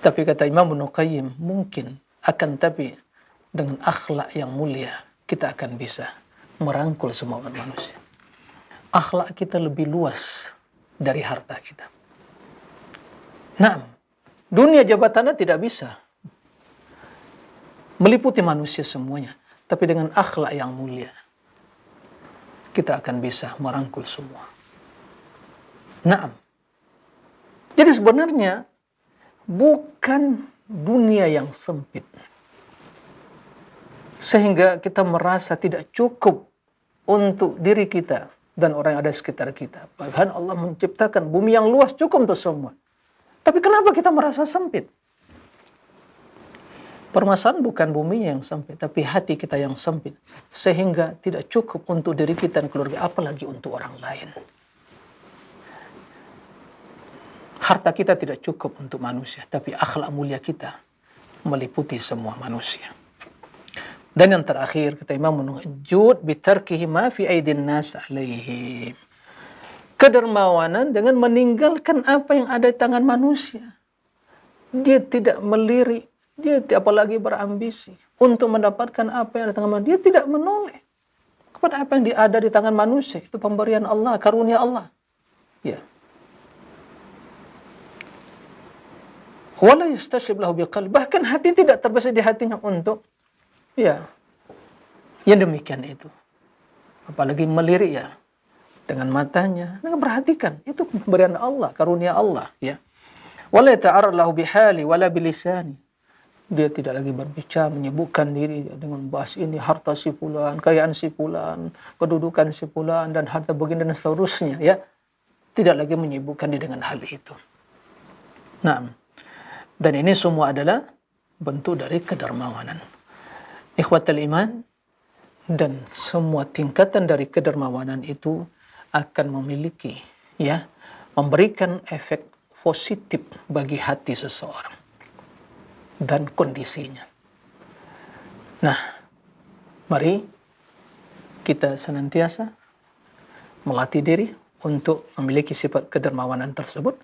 Tapi kata Imam Ibnu Qayyim, mungkin akan tapi dengan akhlak yang mulia kita akan bisa merangkul semua manusia. Akhlak kita lebih luas dari harta kita. Nah, dunia jabatannya tidak bisa meliputi manusia semuanya, tapi dengan akhlak yang mulia kita akan bisa merangkul semua. Nah, jadi sebenarnya bukan dunia yang sempit sehingga kita merasa tidak cukup untuk diri kita dan orang yang ada di sekitar kita. Bahkan Allah menciptakan bumi yang luas cukup untuk semua. Tapi kenapa kita merasa sempit? Permasalahan bukan bumi yang sempit, tapi hati kita yang sempit. Sehingga tidak cukup untuk diri kita dan keluarga, apalagi untuk orang lain. Harta kita tidak cukup untuk manusia, tapi akhlak mulia kita meliputi semua manusia. Dan yang terakhir, kata Imam Jud bitarkihi ma fi aidin nas alaihim. Kedermawanan dengan meninggalkan apa yang ada di tangan manusia. Dia tidak melirik, dia apalagi berambisi untuk mendapatkan apa yang ada di tangan manusia. Dia tidak menoleh kepada apa yang ada di tangan manusia. Itu pemberian Allah, karunia Allah. Ya. Wala yastashib lahu biqalb. Bahkan hati tidak terbesit di hatinya untuk yang demikian itu. Apalagi melirik dengan matanya, dengan perhatikan. Itu pemberian Allah, karunia Allah. Ya. Wala ta'arrad lahu bihali wala bilisani. Dia tidak lagi berbicara, menyebutkan diri dengan bahas ini, harta si fulan, kekayaan si fulan, kedudukan si fulan, dan harta begini dan seterusnya. Ya. tidak lagi menyibukkan diri dengan hal itu. Nah, dan ini semua adalah bentuk dari kedermawanan. Ikhwatal iman, dan semua tingkatan dari kedermawanan itu akan memiliki, ya, memberikan efek positif bagi hati seseorang dan kondisinya. Nah, mari kita senantiasa melatih diri untuk memiliki sifat kedermawanan tersebut,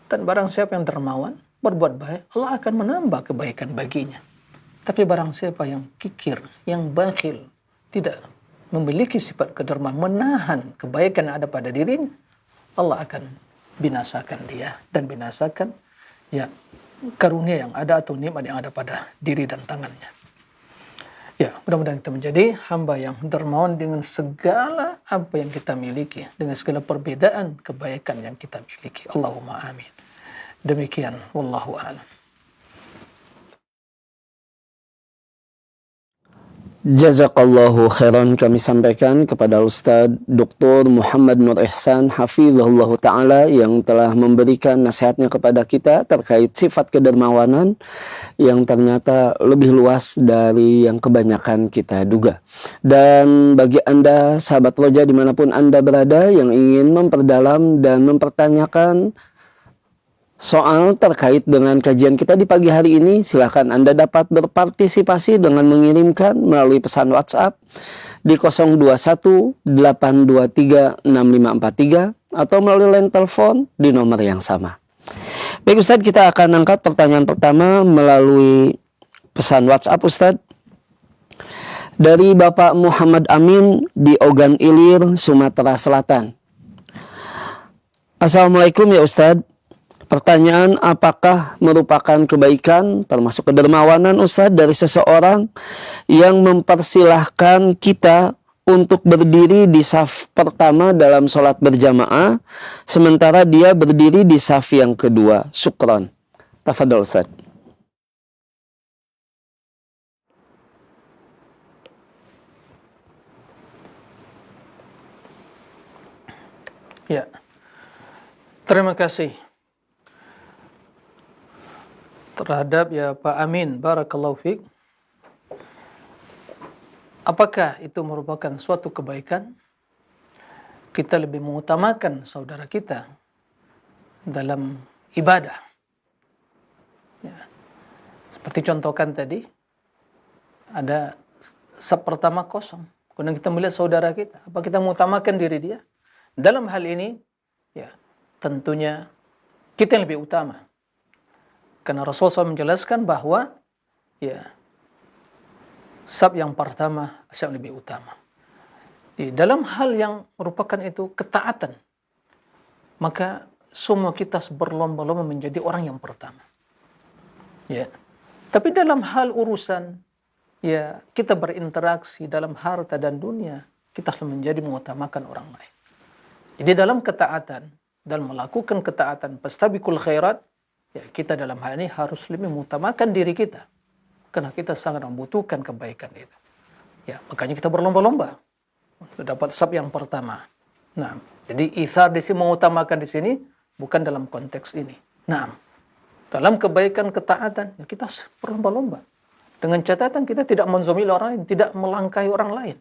dan barang siapa yang dermawan berbuat baik, Allah akan menambah kebaikan baginya. Tapi barang siapa yang kikir, yang bakhil, tidak memiliki sifat kedermawanan, menahan kebaikan yang ada pada dirinya, Allah akan binasakan dia dan binasakan, ya, karunia yang ada atau nikmat yang ada pada diri dan tangannya. Ya, mudah-mudahan kita menjadi hamba yang dermawan dengan segala apa yang kita miliki, dengan segala perbedaan kebaikan yang kita miliki. Allahumma amin. Demikian, wallahu a'lam. Jazakallahu khairan kami sampaikan kepada Ustaz Dr. Muhammad Nur Ihsan hafizahullah ta'ala yang telah memberikan nasihatnya kepada kita terkait sifat kedermawanan yang ternyata lebih luas dari yang kebanyakan kita duga. Dan bagi Anda sahabat Roja dimanapun Anda berada yang ingin memperdalam dan mempertanyakan soal terkait dengan kajian kita di pagi hari ini, silahkan Anda dapat berpartisipasi dengan mengirimkan melalui pesan WhatsApp di 021-823-6543 atau melalui line telepon di nomor yang sama. Baik Ustadz, kita akan angkat pertanyaan pertama melalui pesan WhatsApp Ustadz. Dari Bapak Muhammad Amin di Ogan Ilir, Sumatera Selatan. Assalamualaikum ya Ustadz. Pertanyaan, apakah merupakan kebaikan termasuk kedermawanan Ustadz dari seseorang yang mempersilahkan kita untuk berdiri di saf pertama dalam sholat berjamaah sementara dia berdiri di saf yang kedua? Syukron. Tafadhol Ustadz. Ya, terima kasih terhadap ya Pak Amin, barakallahu fiik. Apakah itu merupakan suatu kebaikan? Kita lebih mengutamakan saudara kita dalam ibadah. Ya. Seperti contohkan tadi, ada saf pertama kosong. Kemudian kita melihat saudara kita, apa kita mengutamakan diri dia? Dalam hal ini, ya tentunya kita yang lebih utama. Karena Rasulullah SAW menjelaskan bahwa ya saf yang pertama saf lebih utama. Di dalam hal yang merupakan itu ketaatan, maka semua kita berlomba-lomba menjadi orang yang pertama. Ya. Tapi dalam hal urusan ya kita berinteraksi dalam harta dan dunia, kita harus menjadi mengutamakan orang lain. Jadi dalam ketaatan, dalam melakukan ketaatan, fastabiqul khairat, ya, kita dalam hal ini harus lebih mengutamakan diri kita. Karena kita sangat membutuhkan kebaikan itu. Ya, makanya kita berlomba-lomba untuk dapat saf yang pertama. Nah, jadi itsar di sini mengutamakan di sini bukan dalam konteks ini. Nah, dalam kebaikan ketaatan ya kita berlomba-lomba. Dengan catatan kita tidak menzalimi orang lain, tidak melangkahi orang lain.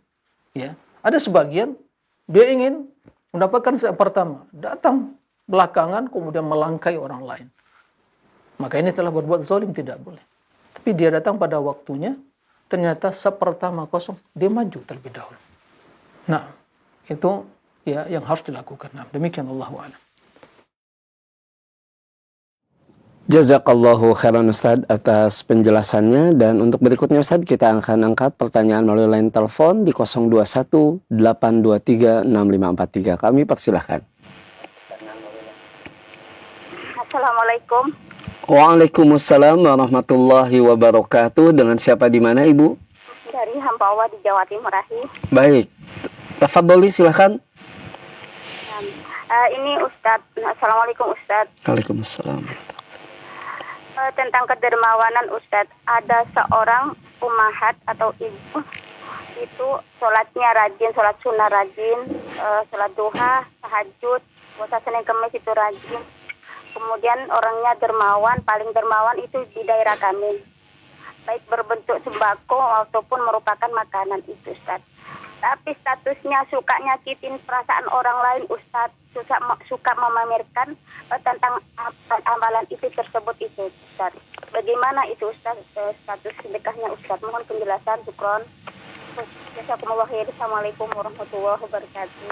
Ya, ada sebagian dia ingin mendapatkan saf pertama, datang belakangan kemudian melangkahi orang lain. Maka ini telah berbuat zalim, tidak boleh. Tapi dia datang pada waktunya, ternyata saf pertama kosong, dia maju terlebih dahulu. Nah, itu ya yang harus dilakukan. Nah, demikian Allahu a'lam. Jazakallahu khairan Ustadz atas penjelasannya. Dan untuk berikutnya Ustadz, kita akan angkat pertanyaan melalui line telepon di 021-823-6543. Kami persilahkan. Assalamualaikum. Waalaikumsalam warahmatullahi wabarakatuh. Dengan siapa di mana Ibu? Dari Hampawa di Jawa Timur. Baik. Tafadholi silakan. Ini Ustadz. Assalamualaikum Ustadz. Waalaikumsalam. Tentang kedermawanan Ustadz, ada seorang umahat atau ibu itu sholatnya rajin, sholat sunnah rajin, sholat duha, tahajud, puasa Senin Kemis itu rajin. Kemudian orangnya dermawan, paling dermawan itu di daerah kami. Baik berbentuk sembako ataupun merupakan makanan itu, Ustaz. Tapi statusnya suka nyakitin perasaan orang lain, Ustaz. Suka memamerkan tentang amalan itu tersebut itu, Ustaz. Bagaimana itu, Ustaz, status sedekahnya, Ustaz? Mohon penjelasan, syukron. Jazakumullah khair. Assalamualaikum warahmatullahi wabarakatuh.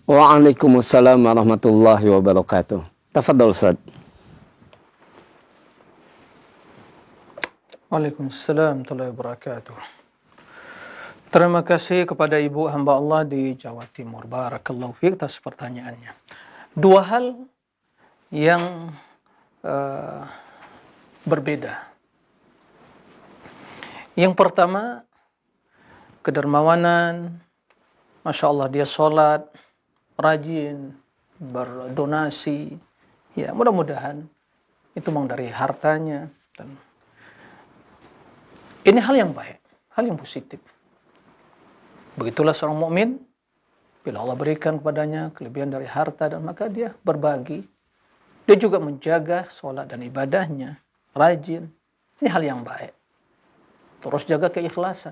Waalaikumsalam warahmatullahi wabarakatuh. Tafadhol Ustaz. Waalaikumsalam warahmatullahi wabarakatuh. Terima kasih kepada ibu hamba Allah di Jawa Timur. Barakallahu fiik atas pertanyaannya. Dua hal yang berbeda. Yang pertama, kedermawanan, Masya Allah dia sholat, rajin, berdonasi, ya mudah-mudahan itu memang dari hartanya. Dan ini hal yang baik, hal yang positif. Begitulah seorang mukmin, bila Allah berikan kepadanya kelebihan dari harta dan maka dia berbagi. Dia juga menjaga sholat dan ibadahnya, rajin. Ini hal yang baik. Terus jaga keikhlasan.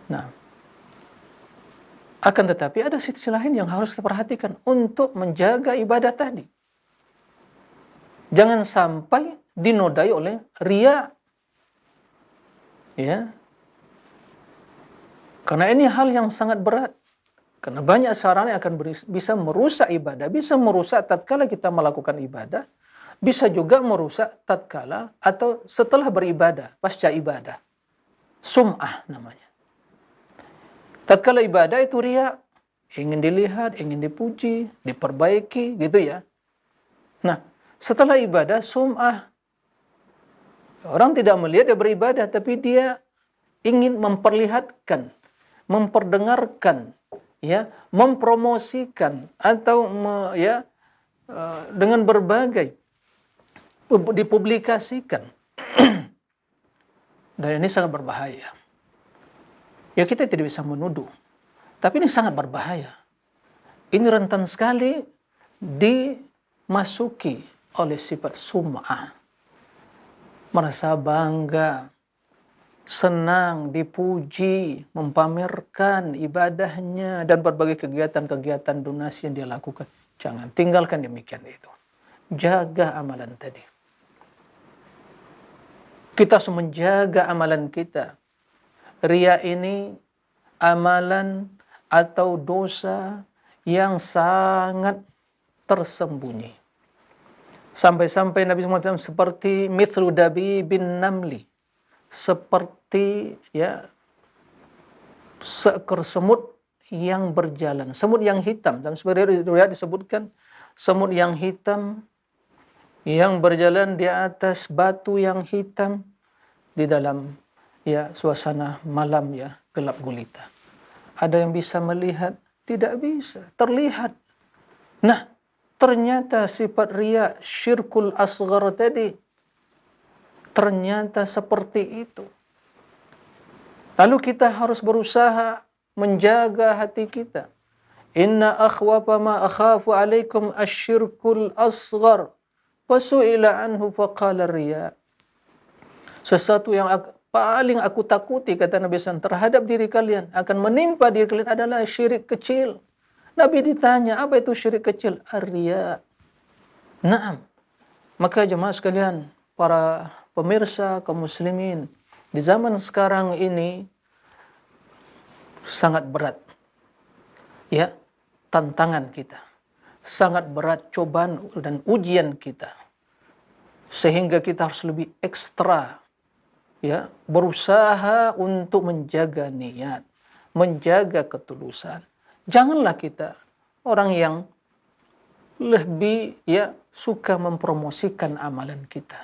Nah, akan tetapi ada sisi lain yang harus kita perhatikan untuk menjaga ibadah tadi. Jangan sampai dinodai oleh riya. Ya. Karena ini hal yang sangat berat. Karena banyak sarana yang akan bisa merusak ibadah, bisa merusak tatkala kita melakukan ibadah, bisa juga merusak tatkala atau setelah beribadah, pasca ibadah. Sum'ah namanya. Tatkala ibadah itu riya, ingin dilihat, ingin dipuji, diperbaiki, gitu ya. Nah, setelah ibadah, sum'ah. Orang tidak melihat dia beribadah, tapi dia ingin memperlihatkan, memperdengarkan, ya, mempromosikan atau dengan berbagai dipublikasikan. Dan ini sangat berbahaya. Ya kita tidak bisa menuduh, tapi ini sangat berbahaya. Ini rentan sekali dimasuki oleh sifat sum'ah. Merasa bangga, senang, dipuji, mempamerkan ibadahnya, dan berbagai kegiatan-kegiatan donasi yang dia lakukan. Jangan tinggalkan demikian itu. Jaga amalan tadi. Kita harus menjaga amalan kita. Riya ini amalan atau dosa yang sangat tersembunyi. Sampai-sampai Nabi SAW seperti mithlu dabi bin namli. Seperti ya seekor semut yang berjalan. Semut yang hitam. Dalam sebuah riwayat disebutkan semut yang hitam yang berjalan di atas batu yang hitam di dalam ya suasana malam ya gelap gulita. Ada yang bisa melihat? Tidak bisa. Terlihat. Nah, ternyata sifat riya syirkul asghar tadi ternyata seperti itu. Lalu kita harus berusaha menjaga hati kita. Inna akhwafa ma akhafu alaikum asyirkul asghar. Fasu'ila anhu faqala riya. Sesuatu yang paling aku takuti, kata Nabi SAW, terhadap diri kalian, akan menimpa diri kalian adalah syirik kecil. Nabi ditanya, apa itu syirik kecil? Ar-riya. Naam. Maka jemaah sekalian, para pemirsa kaum muslimin, di zaman sekarang ini sangat berat. Ya, tantangan kita. Sangat berat cobaan dan ujian kita. Sehingga kita harus lebih ekstra ya, berusaha untuk menjaga niat, menjaga ketulusan. Janganlah kita orang yang lebih ya suka mempromosikan amalan kita.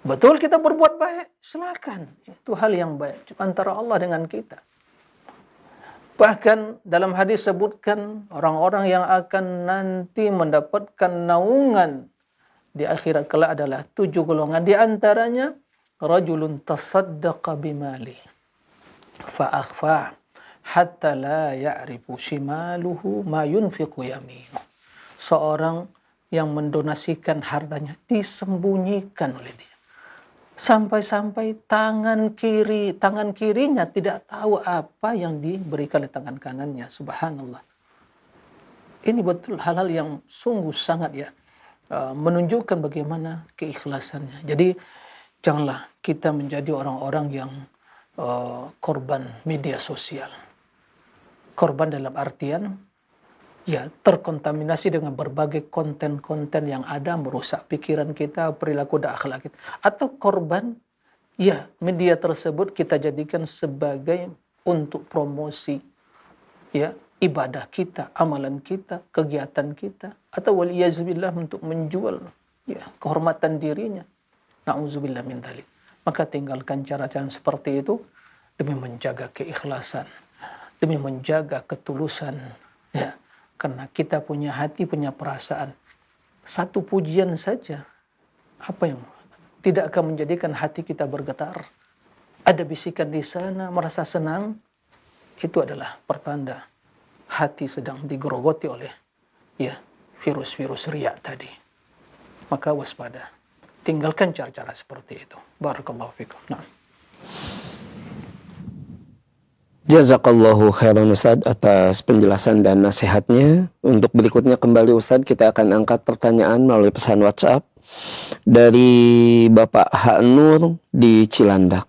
Betul kita berbuat baik, silakan. Itu hal yang baik antara Allah dengan kita. Bahkan dalam hadis sebutkan orang-orang yang akan nanti mendapatkan naungan di akhirat kelak adalah 7 golongan. Di antaranya rajulun tasaddaqa bimali fa akhfa hatta la ya'rifu shimaluhu ma yunfiqu yaminuh. seorang yang mendonasikan hartanya disembunyikan oleh dia. Sampai-sampai tangan kirinya tidak tahu apa yang diberikan oleh tangan kanannya. Subhanallah. Ini betul hal-hal yang sungguh sangat menunjukkan bagaimana keikhlasannya. Jadi janganlah kita menjadi orang-orang yang korban media sosial. Korban dalam artian terkontaminasi dengan berbagai konten-konten yang ada merusak pikiran kita, perilaku dan akhlak kita. Atau korban media tersebut kita jadikan sebagai untuk promosi ibadah kita, amalan kita, kegiatan kita, atau waliyazubillah untuk menjual kehormatan dirinya. Na'udzubillah min dzalik. Maka tinggalkan cara-cara seperti itu demi menjaga keikhlasan, demi menjaga ketulusan. Karena kita punya hati, punya perasaan. Satu pujian saja, apa yang tidak akan menjadikan hati kita bergetar. Ada bisikan di sana, merasa senang, itu adalah pertanda hati sedang digerogoti oleh virus-virus riya tadi. Maka waspada. Tinggalkan cara-cara seperti itu. Barakallahu fikum. Nah. Jazakallahu khairan Ustaz atas penjelasan dan nasihatnya. Untuk berikutnya kembali Ustaz, kita akan angkat pertanyaan melalui pesan WhatsApp dari Bapak Hak Nur di Cilandak.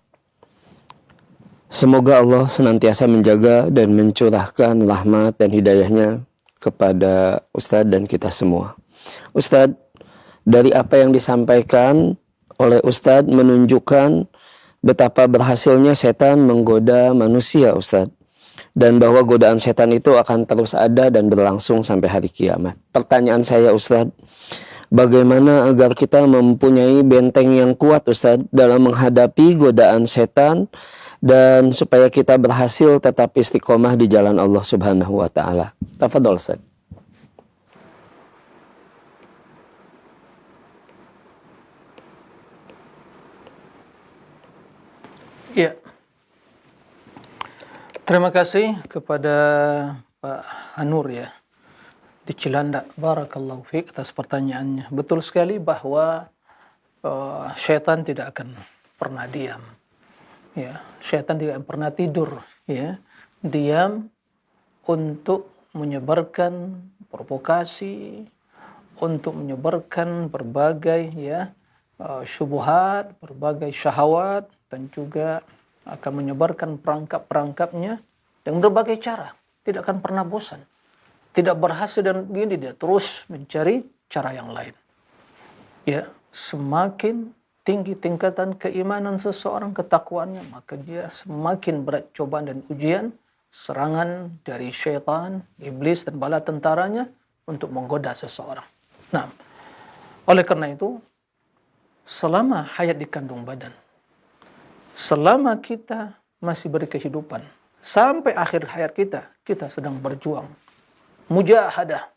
Semoga Allah senantiasa menjaga dan mencurahkan rahmat dan hidayahnya kepada Ustaz dan kita semua. Ustaz, dari apa yang disampaikan oleh Ustaz menunjukkan betapa berhasilnya setan menggoda manusia, Ustaz. Dan bahwa godaan setan itu akan terus ada dan berlangsung sampai hari kiamat. Pertanyaan saya, Ustaz, bagaimana agar kita mempunyai benteng yang kuat, Ustaz, dalam menghadapi godaan setan dan supaya kita berhasil tetap istiqomah di jalan Allah Subhanahu wa taala. Tafadhol, Ustaz. Ya. Terima kasih kepada Pak Anur di Cilandak. Barakallahu fiik atas pertanyaannya. Betul sekali bahwa syaitan tidak akan pernah diam. Syaitan tidak akan pernah tidur. Diam untuk menyebarkan provokasi, untuk menyebarkan berbagai syubhat, berbagai syahwat, dan juga akan menyebarkan perangkap-perangkapnya dengan berbagai cara. Tidak akan pernah bosan. Tidak berhasil dan gini dia terus mencari cara yang lain. Semakin tinggi tingkatan keimanan seseorang, ketakwaannya, maka dia semakin berat cobaan dan ujian, serangan dari syaitan, iblis dan bala tentaranya untuk menggoda seseorang. Nah, oleh karena itu, selama hayat di kandung badan, selama kita masih beri kehidupan, sampai akhir hayat kita sedang berjuang. Mujahadah.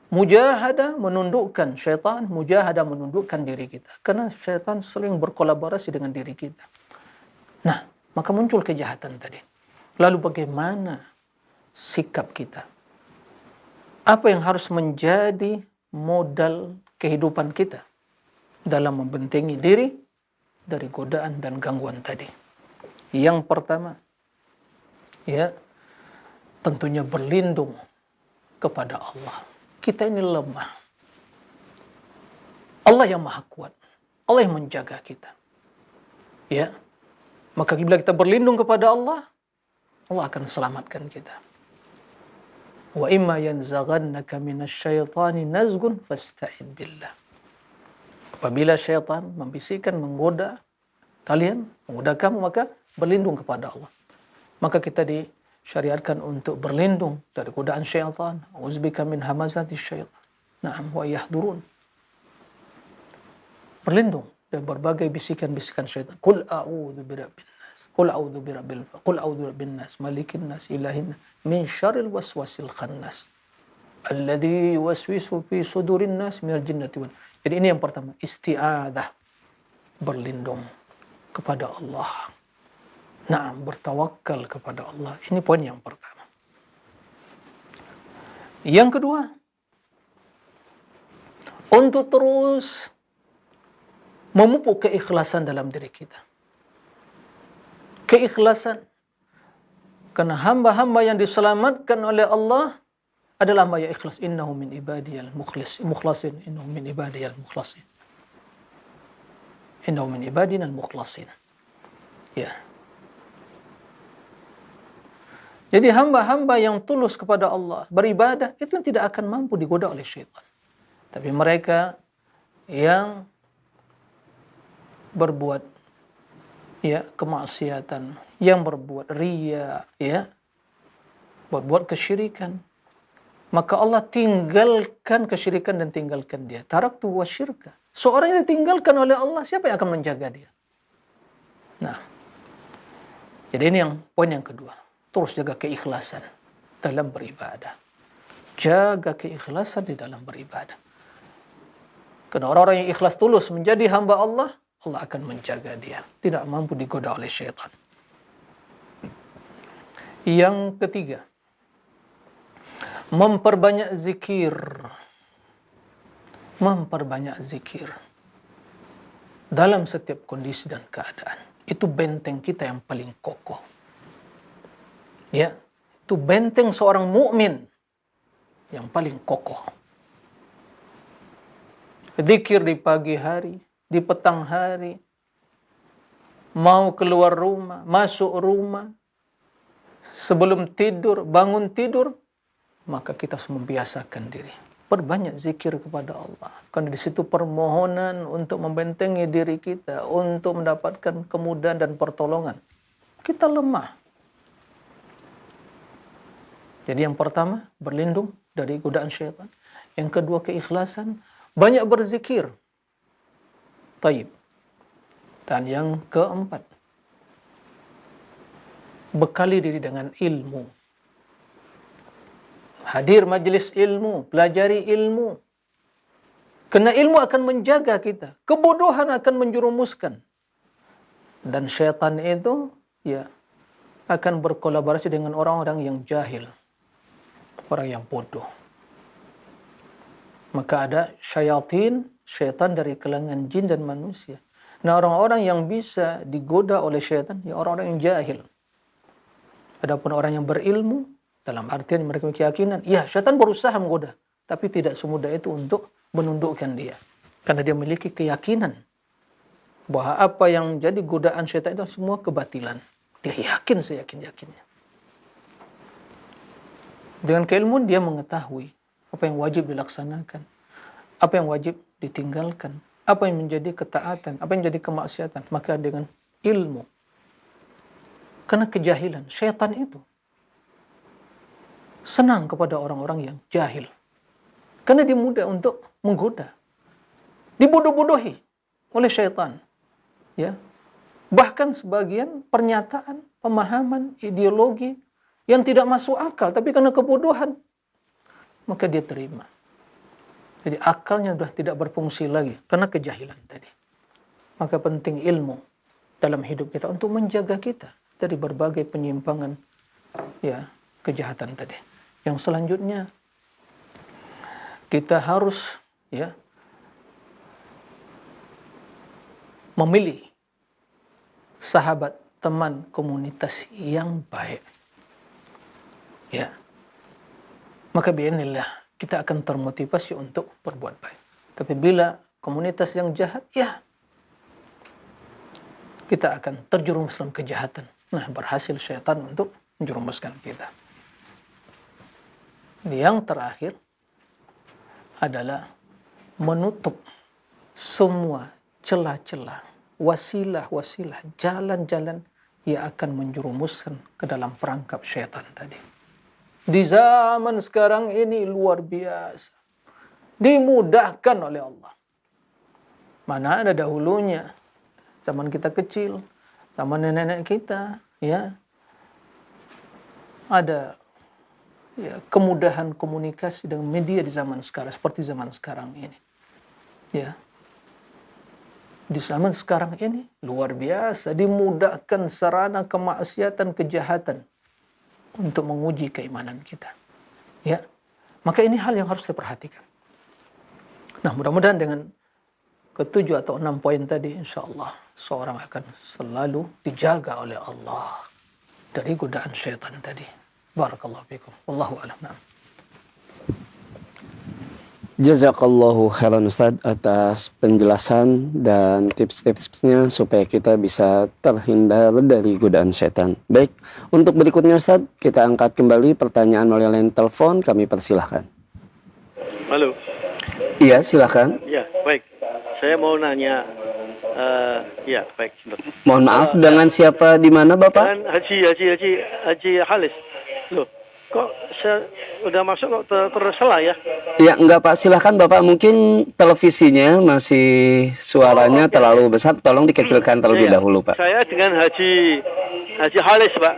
Mujahadah menundukkan syaitan, mujahadah menundukkan diri kita. Karena syaitan sering berkolaborasi dengan diri kita. Nah, maka muncul kejahatan tadi. Lalu bagaimana sikap kita? Apa yang harus menjadi modal kehidupan kita dalam membentengi diri dari godaan dan gangguan tadi? Yang pertama, tentunya berlindung kepada Allah. Kita ini lemah. Allah yang maha kuat. Allah yang menjaga kita. Maka bila kita berlindung kepada Allah, Allah akan selamatkan kita. Wa imma yanzaghannaka minasyaitani nazghun fasta'id billah. Apabila syaitan membisikkan, menggoda kalian, menggoda kamu, maka berlindung kepada Allah. Maka kita disyariatkan untuk berlindung dari godaan syaitan. Uzbika min hamazati syaitan. Na'am wa yahdurun. Berlindung dari berbagai bisikan-bisikan syaitan. Qul a'udzu birabbin nas. Qul a'udzu birabbil falaq. Qul a'udzu birabbin nas, malikin nas, ilahin nas, min syarril waswasil khannas. Alladzi yuwaswisu fi sudurin nas minal jinnati wan. Jadi ini yang pertama, isti'adzah, berlindung kepada Allah. Nah, bertawakal kepada Allah. Ini poin yang pertama. Yang kedua, untuk terus memupuk keikhlasan dalam diri kita. Keikhlasan. Karena hamba-hamba yang diselamatkan oleh Allah adalah hamba yang ikhlas. Innahu min ibadiyal mukhlasin. Innahu min ibadiyal mukhlasin. Innahu min ibadinal mukhlasin. Ya. Jadi hamba-hamba yang tulus kepada Allah, beribadah, itu yang tidak akan mampu digoda oleh syaitan. Tapi mereka yang berbuat kemaksiatan, yang berbuat riya, berbuat kesyirikan, maka Allah tinggalkan kesyirikan dan tinggalkan dia. Taraktu wa syirka. Seorang yang ditinggalkan oleh Allah, siapa yang akan menjaga dia? Nah, jadi ini yang poin yang kedua. Terus jaga keikhlasan dalam beribadah. Jaga keikhlasan di dalam beribadah. Karena orang-orang yang ikhlas tulus menjadi hamba Allah, Allah akan menjaga dia. Tidak mampu digoda oleh syaitan. Yang ketiga, memperbanyak zikir. Memperbanyak zikir. Dalam setiap kondisi dan keadaan. Itu benteng kita yang paling kokoh. Ya, itu benteng seorang mukmin yang paling kokoh. Zikir di pagi hari, di petang hari, mau keluar rumah, masuk rumah, sebelum tidur, bangun tidur, maka kita harus membiasakan diri. Perbanyak zikir kepada Allah. Karena di situ permohonan untuk membentengi diri kita, untuk mendapatkan kemudahan dan pertolongan. Kita lemah. Jadi yang pertama, berlindung dari godaan syaitan. Yang kedua, keikhlasan. Banyak berzikir. Taib. Dan yang keempat, bekali diri dengan ilmu. Hadir majelis ilmu, pelajari ilmu. Karena ilmu akan menjaga kita. Kebodohan akan menjerumuskan. Dan syaitan itu akan berkolaborasi dengan orang-orang yang jahil. Orang yang bodoh. Maka ada syaitan dari kalangan jin dan manusia. Nah, orang-orang yang bisa digoda oleh syaitan, orang-orang yang jahil. Adapun orang yang berilmu, dalam artian mereka keyakinan, syaitan berusaha menggoda, tapi tidak semudah itu untuk menundukkan dia. Karena dia memiliki keyakinan bahwa apa yang jadi godaan syaitan itu semua kebatilan. Dia yakin seyakin-yakinnya. Dengan keilmuan dia mengetahui apa yang wajib dilaksanakan, apa yang wajib ditinggalkan, apa yang menjadi ketaatan, apa yang menjadi kemaksiatan. Maka dengan ilmu. Karena kejahilan, syaitan itu senang kepada orang-orang yang jahil. Karena dia mudah untuk menggoda. Dibodoh-bodohi oleh syaitan. Ya. Bahkan sebagian pernyataan, pemahaman, ideologi yang tidak masuk akal, tapi karena kebodohan, maka dia terima. Jadi akalnya sudah tidak berfungsi lagi, karena kejahilan tadi. Maka penting ilmu dalam hidup kita untuk menjaga kita dari berbagai penyimpangan, kejahatan tadi. Yang selanjutnya, kita harus memilih sahabat, teman, komunitas yang baik. Maka bi'inillah kita akan termotivasi untuk berbuat baik. Tapi bila komunitas yang jahat, kita akan terjerumus dalam kejahatan. Nah, berhasil syaitan untuk menjerumuskan kita. Yang terakhir adalah menutup semua celah-celah, wasilah-wasilah, jalan-jalan yang akan menjerumuskan ke dalam perangkap syaitan tadi. Di zaman sekarang ini luar biasa. Dimudahkan oleh Allah. Mana ada dahulunya. Zaman kita kecil. Zaman nenek-nenek kita. Ada kemudahan komunikasi dengan media di zaman sekarang. Seperti zaman sekarang ini. Di zaman sekarang ini luar biasa. Dimudahkan sarana kemaksiatan, kejahatan. Untuk menguji keimanan kita. Maka ini hal yang harus diperhatikan. Nah, mudah-mudahan dengan ketujuh atau 6 poin tadi, insya Allah seorang akan selalu dijaga oleh Allah dari godaan syaitan tadi. Barakallahu fikum. Wallahu a'lam. Na'am. Jazakallahu khairan Ustaz atas penjelasan dan tips-tipsnya supaya kita bisa terhindar dari godaan setan. Baik, untuk berikutnya Ustaz, kita angkat kembali pertanyaan melalui line telepon, kami persilahkan. Halo. Iya, silakan. Ya, baik. Saya mau nanya, ya, baik. Mohon maaf, dengan siapa di mana Bapak? Dan Haji Halis. Loh, kok saya udah masuk kok tersalah ya? Ya, enggak Pak, silakan Bapak. Mungkin televisinya masih suaranya terlalu besar, tolong dikecilkan terlebih dahulu Pak. Saya dengan Haji Halis, Pak.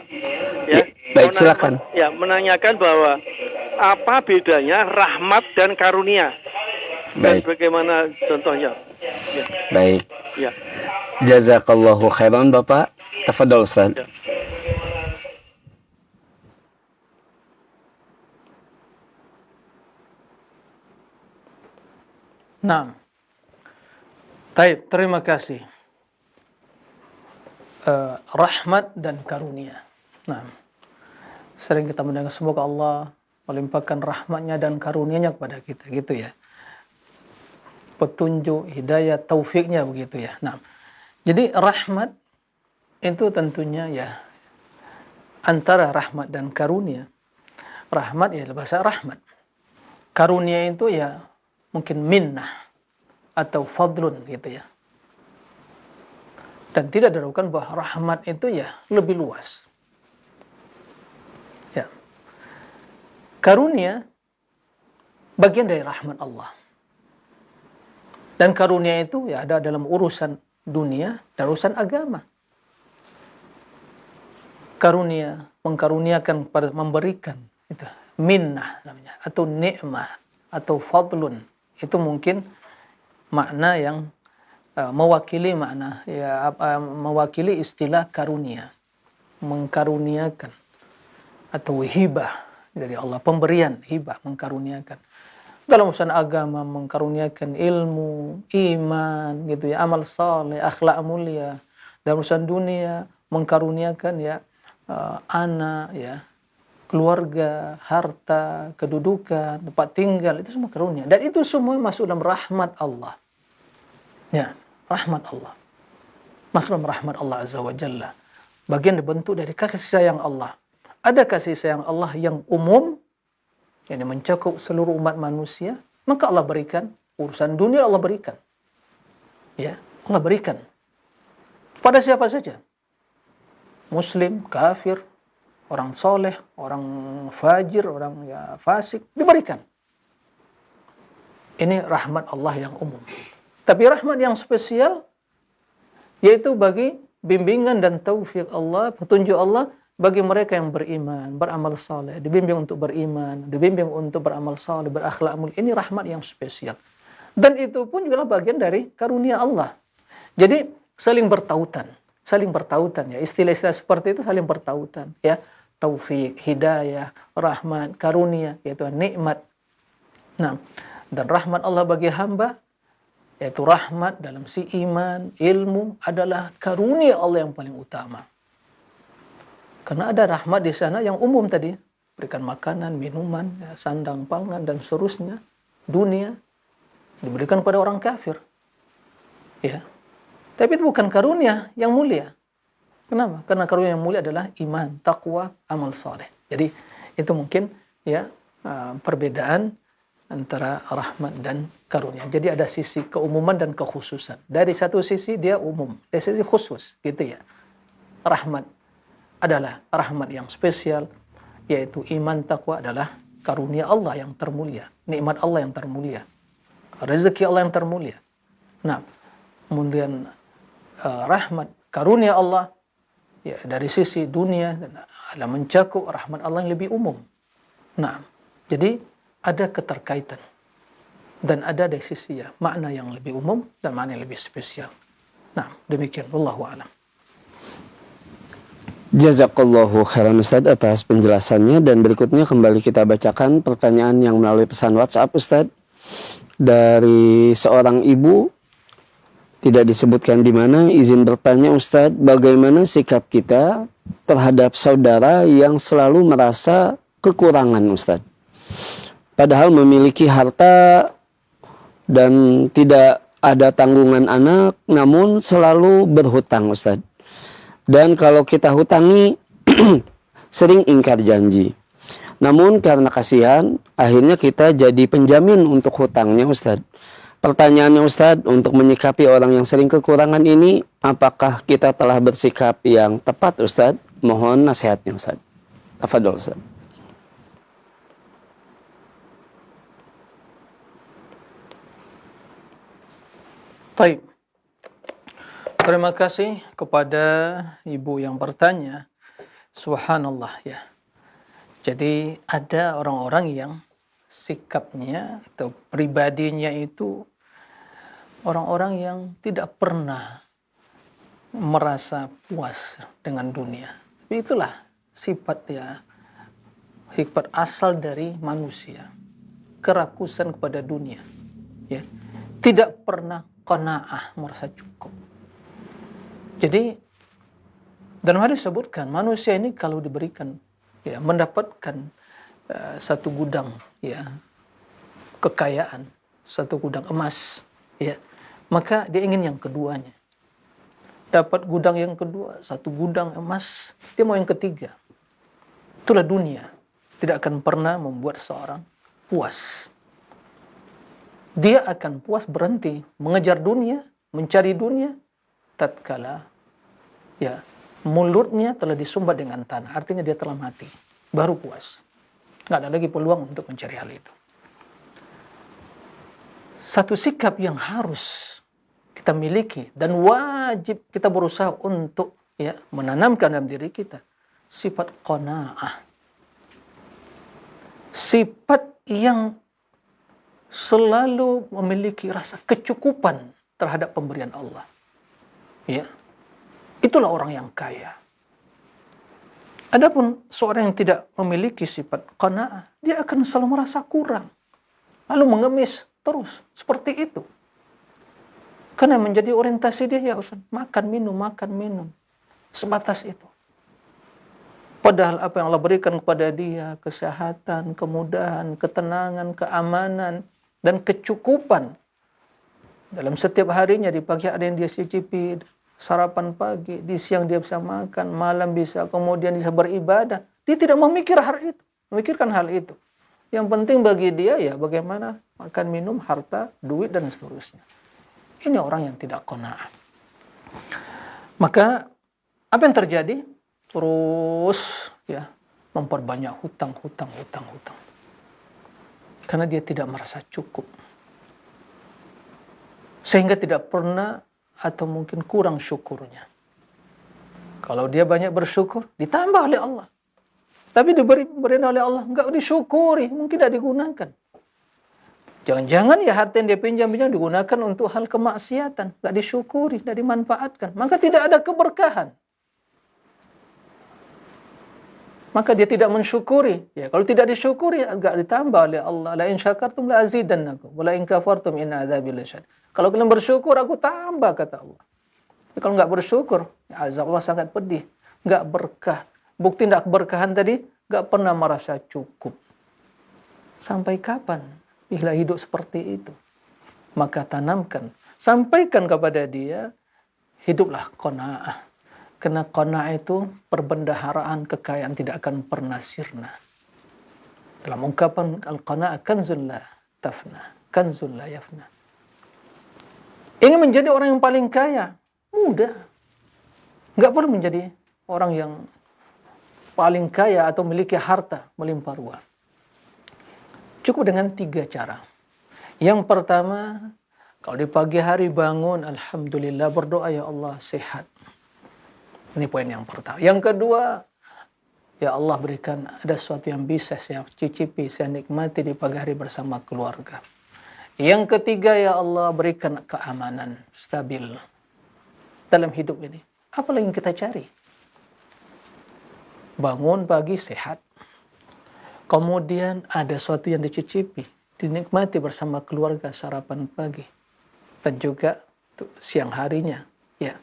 Ya, baik, silakan. Ya, menanyakan bahwa apa bedanya rahmat dan karunia? Dan Baik. bagaimana contohnya? Ya. Baik. Ya. Jazakallahu khairan Bapak. Tafadhol Ustaz. Ya. Nah, baik, terima kasih. Rahmat dan karunia. Nah, sering kita mendengar semoga Allah melimpahkan rahmatnya dan karunia-Nya kepada kita, gitu ya. Petunjuk, hidayah, taufiknya begitu ya. Nah, jadi rahmat itu tentunya ya antara rahmat dan karunia. Rahmat ya bahasa rahmat. Karunia itu ya mungkin minnah atau fadlun gitu ya. Dan tidak diragukan bahwa rahmat itu ya lebih luas. Ya. Karunia bagian dari rahmat Allah. Dan karunia itu ya ada dalam urusan dunia dan urusan agama. Karunia, mengkaruniakan pada memberikan itu minnah namanya atau nikmah atau fadlun. Itu mungkin makna yang mewakili makna ya mewakili istilah karunia. Mengkaruniakan atau hibah dari Allah, pemberian hibah, mengkaruniakan. Dalam urusan agama mengkaruniakan ilmu, iman, gitu ya, amal saleh, akhlak mulia. Dalam urusan dunia mengkaruniakan ya anak, ya, keluarga, harta, kedudukan, tempat tinggal, itu semua karunia. Dan itu semua masuk dalam rahmat Allah. Ya, rahmat Allah. Masuk dalam rahmat Allah Azza wa Jalla. Bagian dibentuk dari kasih sayang Allah. Ada kasih sayang Allah yang umum, yang mencakup seluruh umat manusia, maka Allah berikan urusan dunia, Allah berikan. Ya, Allah berikan pada siapa saja. Muslim, kafir, orang soleh, orang fajir, orang ya fasik, diberikan. Ini rahmat Allah yang umum. Tapi rahmat yang spesial yaitu bagi bimbingan dan taufik Allah, petunjuk Allah bagi mereka yang beriman, beramal saleh, dibimbing untuk beriman, dibimbing untuk beramal saleh, berakhlak mulia. Ini rahmat yang spesial. Dan itu pun juga bagian dari karunia Allah. Jadi saling bertautan ya. Istilah-istilah seperti itu saling bertautan ya. Taufik, hidayah, rahmat, karunia, yaitu nikmat. Nah, dan rahmat Allah bagi hamba yaitu rahmat dalam si iman, ilmu adalah karunia Allah yang paling utama. Karena ada rahmat di sana yang umum tadi, berikan makanan, minuman, ya, sandang, pangan dan seterusnya. Dunia diberikan kepada orang kafir. Ya. Tapi itu bukan karunia yang mulia. Kenapa? Karena karunia yang mulia adalah iman, takwa, amal saleh. Jadi itu mungkin ya perbedaan antara rahmat dan karunia. Jadi ada sisi keumuman dan kekhususan. Dari satu sisi dia umum, dari sisi khusus, gitu ya. Rahmat adalah rahmat yang spesial, yaitu iman, takwa adalah karunia Allah yang termulia, nikmat Allah yang termulia, rezeki Allah yang termulia. Nah, kemudian rahmat, karunia Allah ya dari sisi dunia dan ada mencakup rahmat Allah yang lebih umum. Nah, jadi ada keterkaitan dan ada dari sisi ya makna yang lebih umum dan makna yang lebih spesial. Nah, demikian wallahu a'lam. Jazakallahu khairan Ustaz atas penjelasannya, dan berikutnya kembali kita bacakan pertanyaan yang melalui pesan WhatsApp Ustaz. dari seorang ibu, tidak disebutkan di mana, izin bertanya Ustadz, bagaimana sikap kita terhadap saudara yang selalu merasa kekurangan Ustadz? Padahal memiliki harta dan tidak ada tanggungan anak, namun selalu berhutang Ustadz. Dan kalau kita hutangi, sering ingkar janji. Namun karena kasihan, akhirnya kita jadi penjamin untuk hutangnya Ustadz. Pertanyaannya Ustadz, untuk menyikapi orang yang sering kekurangan ini, apakah kita telah bersikap yang tepat Ustadz? Mohon nasihatnya Ustadz. Tafadhol Ustadz. Baik. Terima kasih kepada ibu yang bertanya. Subhanallah ya. Jadi ada orang-orang yang sikapnya atau pribadinya itu orang-orang yang tidak pernah merasa puas dengan dunia. Tapi itulah sifat ya, sifat asal dari manusia, kerakusan kepada dunia. Ya, tidak pernah qanaah, merasa cukup. Jadi dalam hadis disebutkan manusia ini kalau diberikan ya mendapatkan satu gudang ya kekayaan, satu gudang emas ya, maka dia ingin yang keduanya. Dapat gudang yang kedua, satu gudang emas, dia mau yang ketiga. Itulah dunia, tidak akan pernah membuat seorang puas. Dia akan puas berhenti mengejar dunia, mencari dunia tatkala ya mulutnya telah disumbat dengan tanah, artinya dia telah mati, baru puas. Nggak ada lagi peluang untuk mencari hal itu. Satu sikap yang harus kita miliki dan wajib kita berusaha untuk ya menanamkan dalam diri kita sifat qanaah. Sifat yang selalu memiliki rasa kecukupan terhadap pemberian Allah. Ya. Itulah orang yang kaya. Adapun seorang yang tidak memiliki sifat qanaah, dia akan selalu merasa kurang. Lalu mengemis terus seperti itu. Karena menjadi orientasi dia ya Ustaz, makan minum. Sebatas itu. Padahal apa yang Allah berikan kepada dia, kesehatan, kemudahan, ketenangan, keamanan, dan kecukupan. Dalam setiap harinya, di pagi ada yang dia cicipi, sarapan pagi, di siang dia bisa makan, malam bisa, kemudian bisa beribadah. Dia tidak memikirkan hal itu. Yang penting bagi dia ya bagaimana makan, minum, harta, duit, dan seterusnya. Ini orang yang tidak qanaah. Maka apa yang terjadi? Terus ya memperbanyak hutang. Karena dia tidak merasa cukup. Sehingga tidak pernah atau mungkin kurang syukurnya. Kalau dia banyak bersyukur, ditambah oleh Allah. Tapi diberi oleh Allah, enggak disyukuri, mungkin tidak digunakan. Jangan-jangan ya harta yang dia pinjam digunakan untuk hal kemaksiatan, enggak disyukuri, enggak dimanfaatkan. Maka tidak ada keberkahan. Maka dia tidak mensyukuri. Ya, kalau tidak disyukuri, enggak ditambah oleh Allah. La in syakartum la azidannakum, wa la in kafartum inna adzabi lasyadid. Kalau kalian bersyukur, aku tambah, kata Allah. Tapi kalau enggak bersyukur, ya azab Allah sangat pedih. Enggak berkah. Bukti enggak keberkahan tadi, enggak pernah merasa cukup. Sampai kapan? Bila hidup seperti itu. Maka tanamkan, sampaikan kepada dia, hiduplah qanaah. Karena qanaah itu perbendaharaan kekayaan tidak akan pernah sirna. Dalam ungkapan al-qanaah kanzul la tafna, kanzul la yafna. Ingin menjadi orang yang paling kaya, mudah. Enggak perlu menjadi orang yang paling kaya atau memiliki harta melimpah ruah. Cukup dengan 3 cara. Yang pertama, kalau di pagi hari bangun, alhamdulillah, berdoa, ya Allah sehat. Ini poin yang pertama. Yang kedua, ya Allah berikan ada sesuatu yang bisa saya cicipi, saya nikmati di pagi hari bersama keluarga. Yang ketiga, ya Allah berikan keamanan stabil dalam hidup ini. Apa lagi yang kita cari? Bangun pagi sehat. Kemudian ada sesuatu yang dicicipi. dinikmati bersama keluarga sarapan pagi dan juga siang harinya, ya.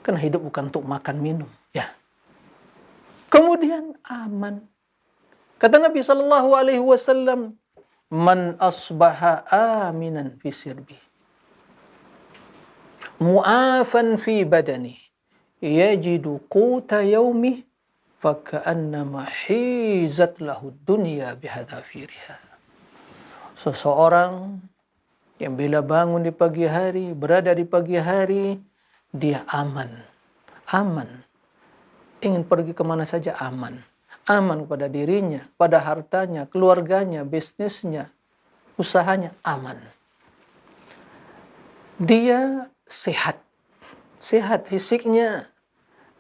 Karena hidup bukan untuk makan minum, ya. Kemudian aman. Kata Nabi sallallahu alaihi wasallam, "Man asbaha aminan fi sirbi, mu'afan fi badani, yajidu quta yaumih, faka'annama hizat lahu dunya bihadafiriha." Seseorang yang bila bangun di pagi hari, berada di pagi hari, dia aman. Aman. Ingin pergi kemana saja aman. Aman pada dirinya, pada hartanya, keluarganya, bisnisnya, usahanya, aman. Dia sehat. Sehat fisiknya.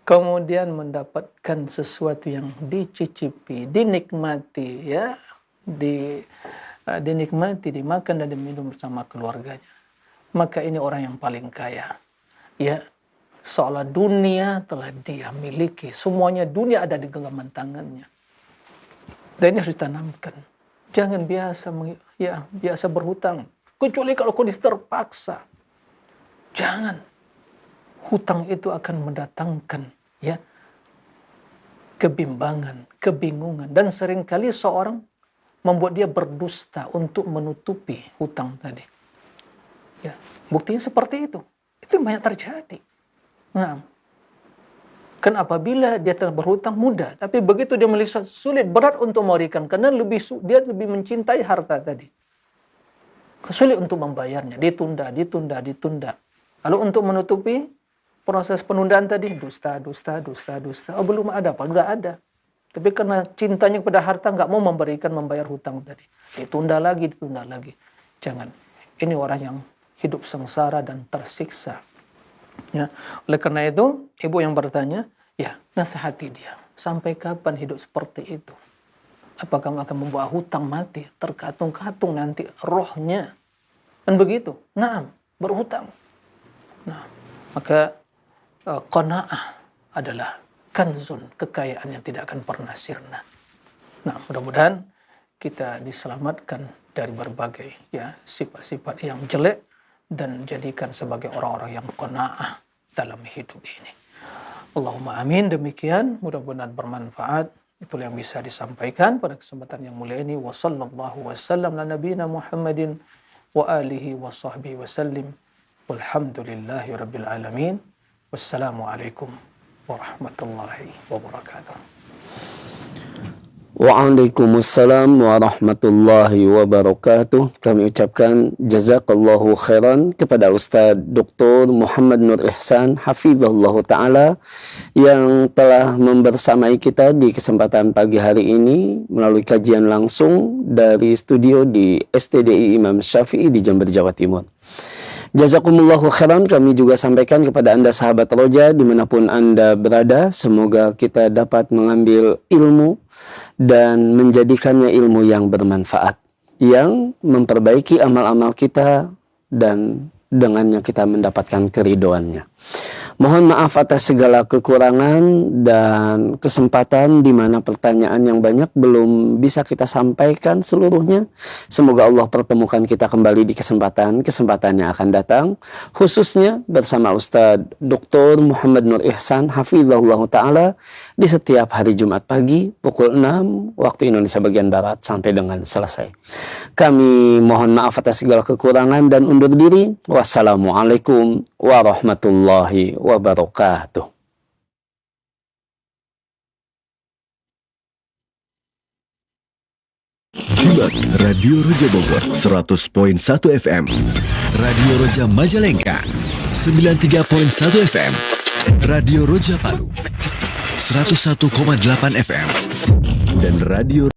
Kemudian mendapatkan sesuatu yang dicicipi, dinikmati, ya, dinikmati, dimakan dan diminum bersama keluarganya. Maka ini orang yang paling kaya. Ya, seolah dunia telah dia miliki. Semuanya dunia ada di genggaman tangannya. Dan ini harus ditanamkan. Jangan biasa berhutang. Kecuali kalau kondisi terpaksa. Jangan. Hutang itu akan mendatangkan, ya, kebimbangan, kebingungan. Dan seringkali seorang membuat dia berdusta untuk menutupi hutang tadi. Ya, buktinya seperti itu. Itu banyak terjadi. Nah, kan apabila dia telah berhutang mudah, tapi begitu dia melihat sulit, berat untuk memberikan, karena dia lebih mencintai harta tadi. Sulit untuk membayarnya, ditunda. Lalu untuk menutupi proses penundaan tadi, dusta. Oh, belum ada, apa? Sudah ada. Tapi karena cintanya kepada harta nggak mau membayar hutang tadi. Ditunda lagi. Jangan. Ini orang yang hidup sengsara dan tersiksa. Ya. Oleh karena itu, ibu yang bertanya, ya, nasihati dia. Sampai kapan hidup seperti itu? Apakah akan membawa hutang mati? Terkatung-katung nanti rohnya. Dan begitu. Naam, berhutang. Nah, maka qanaah adalah kanzun, kekayaan yang tidak akan pernah sirna. Nah, mudah-mudahan kita diselamatkan dari berbagai, ya, sifat-sifat yang jelek dan jadikan sebagai orang-orang yang qanaah dalam hidup ini. Allahumma amin. Demikian, mudah-mudahan bermanfaat. Itulah yang bisa disampaikan pada kesempatan yang mulia ini. Wa sallallahu wasallam ala nabiyina Muhammadin wa alihi wa sahbihi wasallim. Walhamdulillahi rabbil alamin. Wassalamualaikum warahmatullahi wabarakatuh. Waalaikumsalam warahmatullahi wabarakatuh. Kami ucapkan jazakallahu khairan kepada Ustaz Dr. Muhammad Nur Ihsan hafizahullah ta'ala yang telah membersamai kita di kesempatan pagi hari ini melalui kajian langsung dari studio di STDI Imam Syafi'i di Jember, Jawa Timur. Jazakumullahu khairan kami juga sampaikan kepada Anda sahabat Roja dimanapun Anda berada. Semoga kita dapat mengambil ilmu dan menjadikannya ilmu yang bermanfaat, yang memperbaiki amal-amal kita dan dengannya kita mendapatkan keridhoannya. Mohon maaf atas segala kekurangan dan kesempatan di mana pertanyaan yang banyak belum bisa kita sampaikan seluruhnya. Semoga Allah pertemukan kita kembali di kesempatan yang akan datang. Khususnya bersama Ustaz Dr. Muhammad Nur Ihsan hafizahullah ta'ala di setiap hari Jumat pagi pukul 6 waktu Indonesia bagian Barat sampai dengan selesai. Kami mohon maaf atas segala kekurangan dan undur diri. Wassalamualaikum warahmatullahi wabarakatuh. Simak Radio Roja Bogor 100.1 FM, Radio Roja Majalengka 93.1 FM, Radio Roja Palu 101,8 FM, dan Radio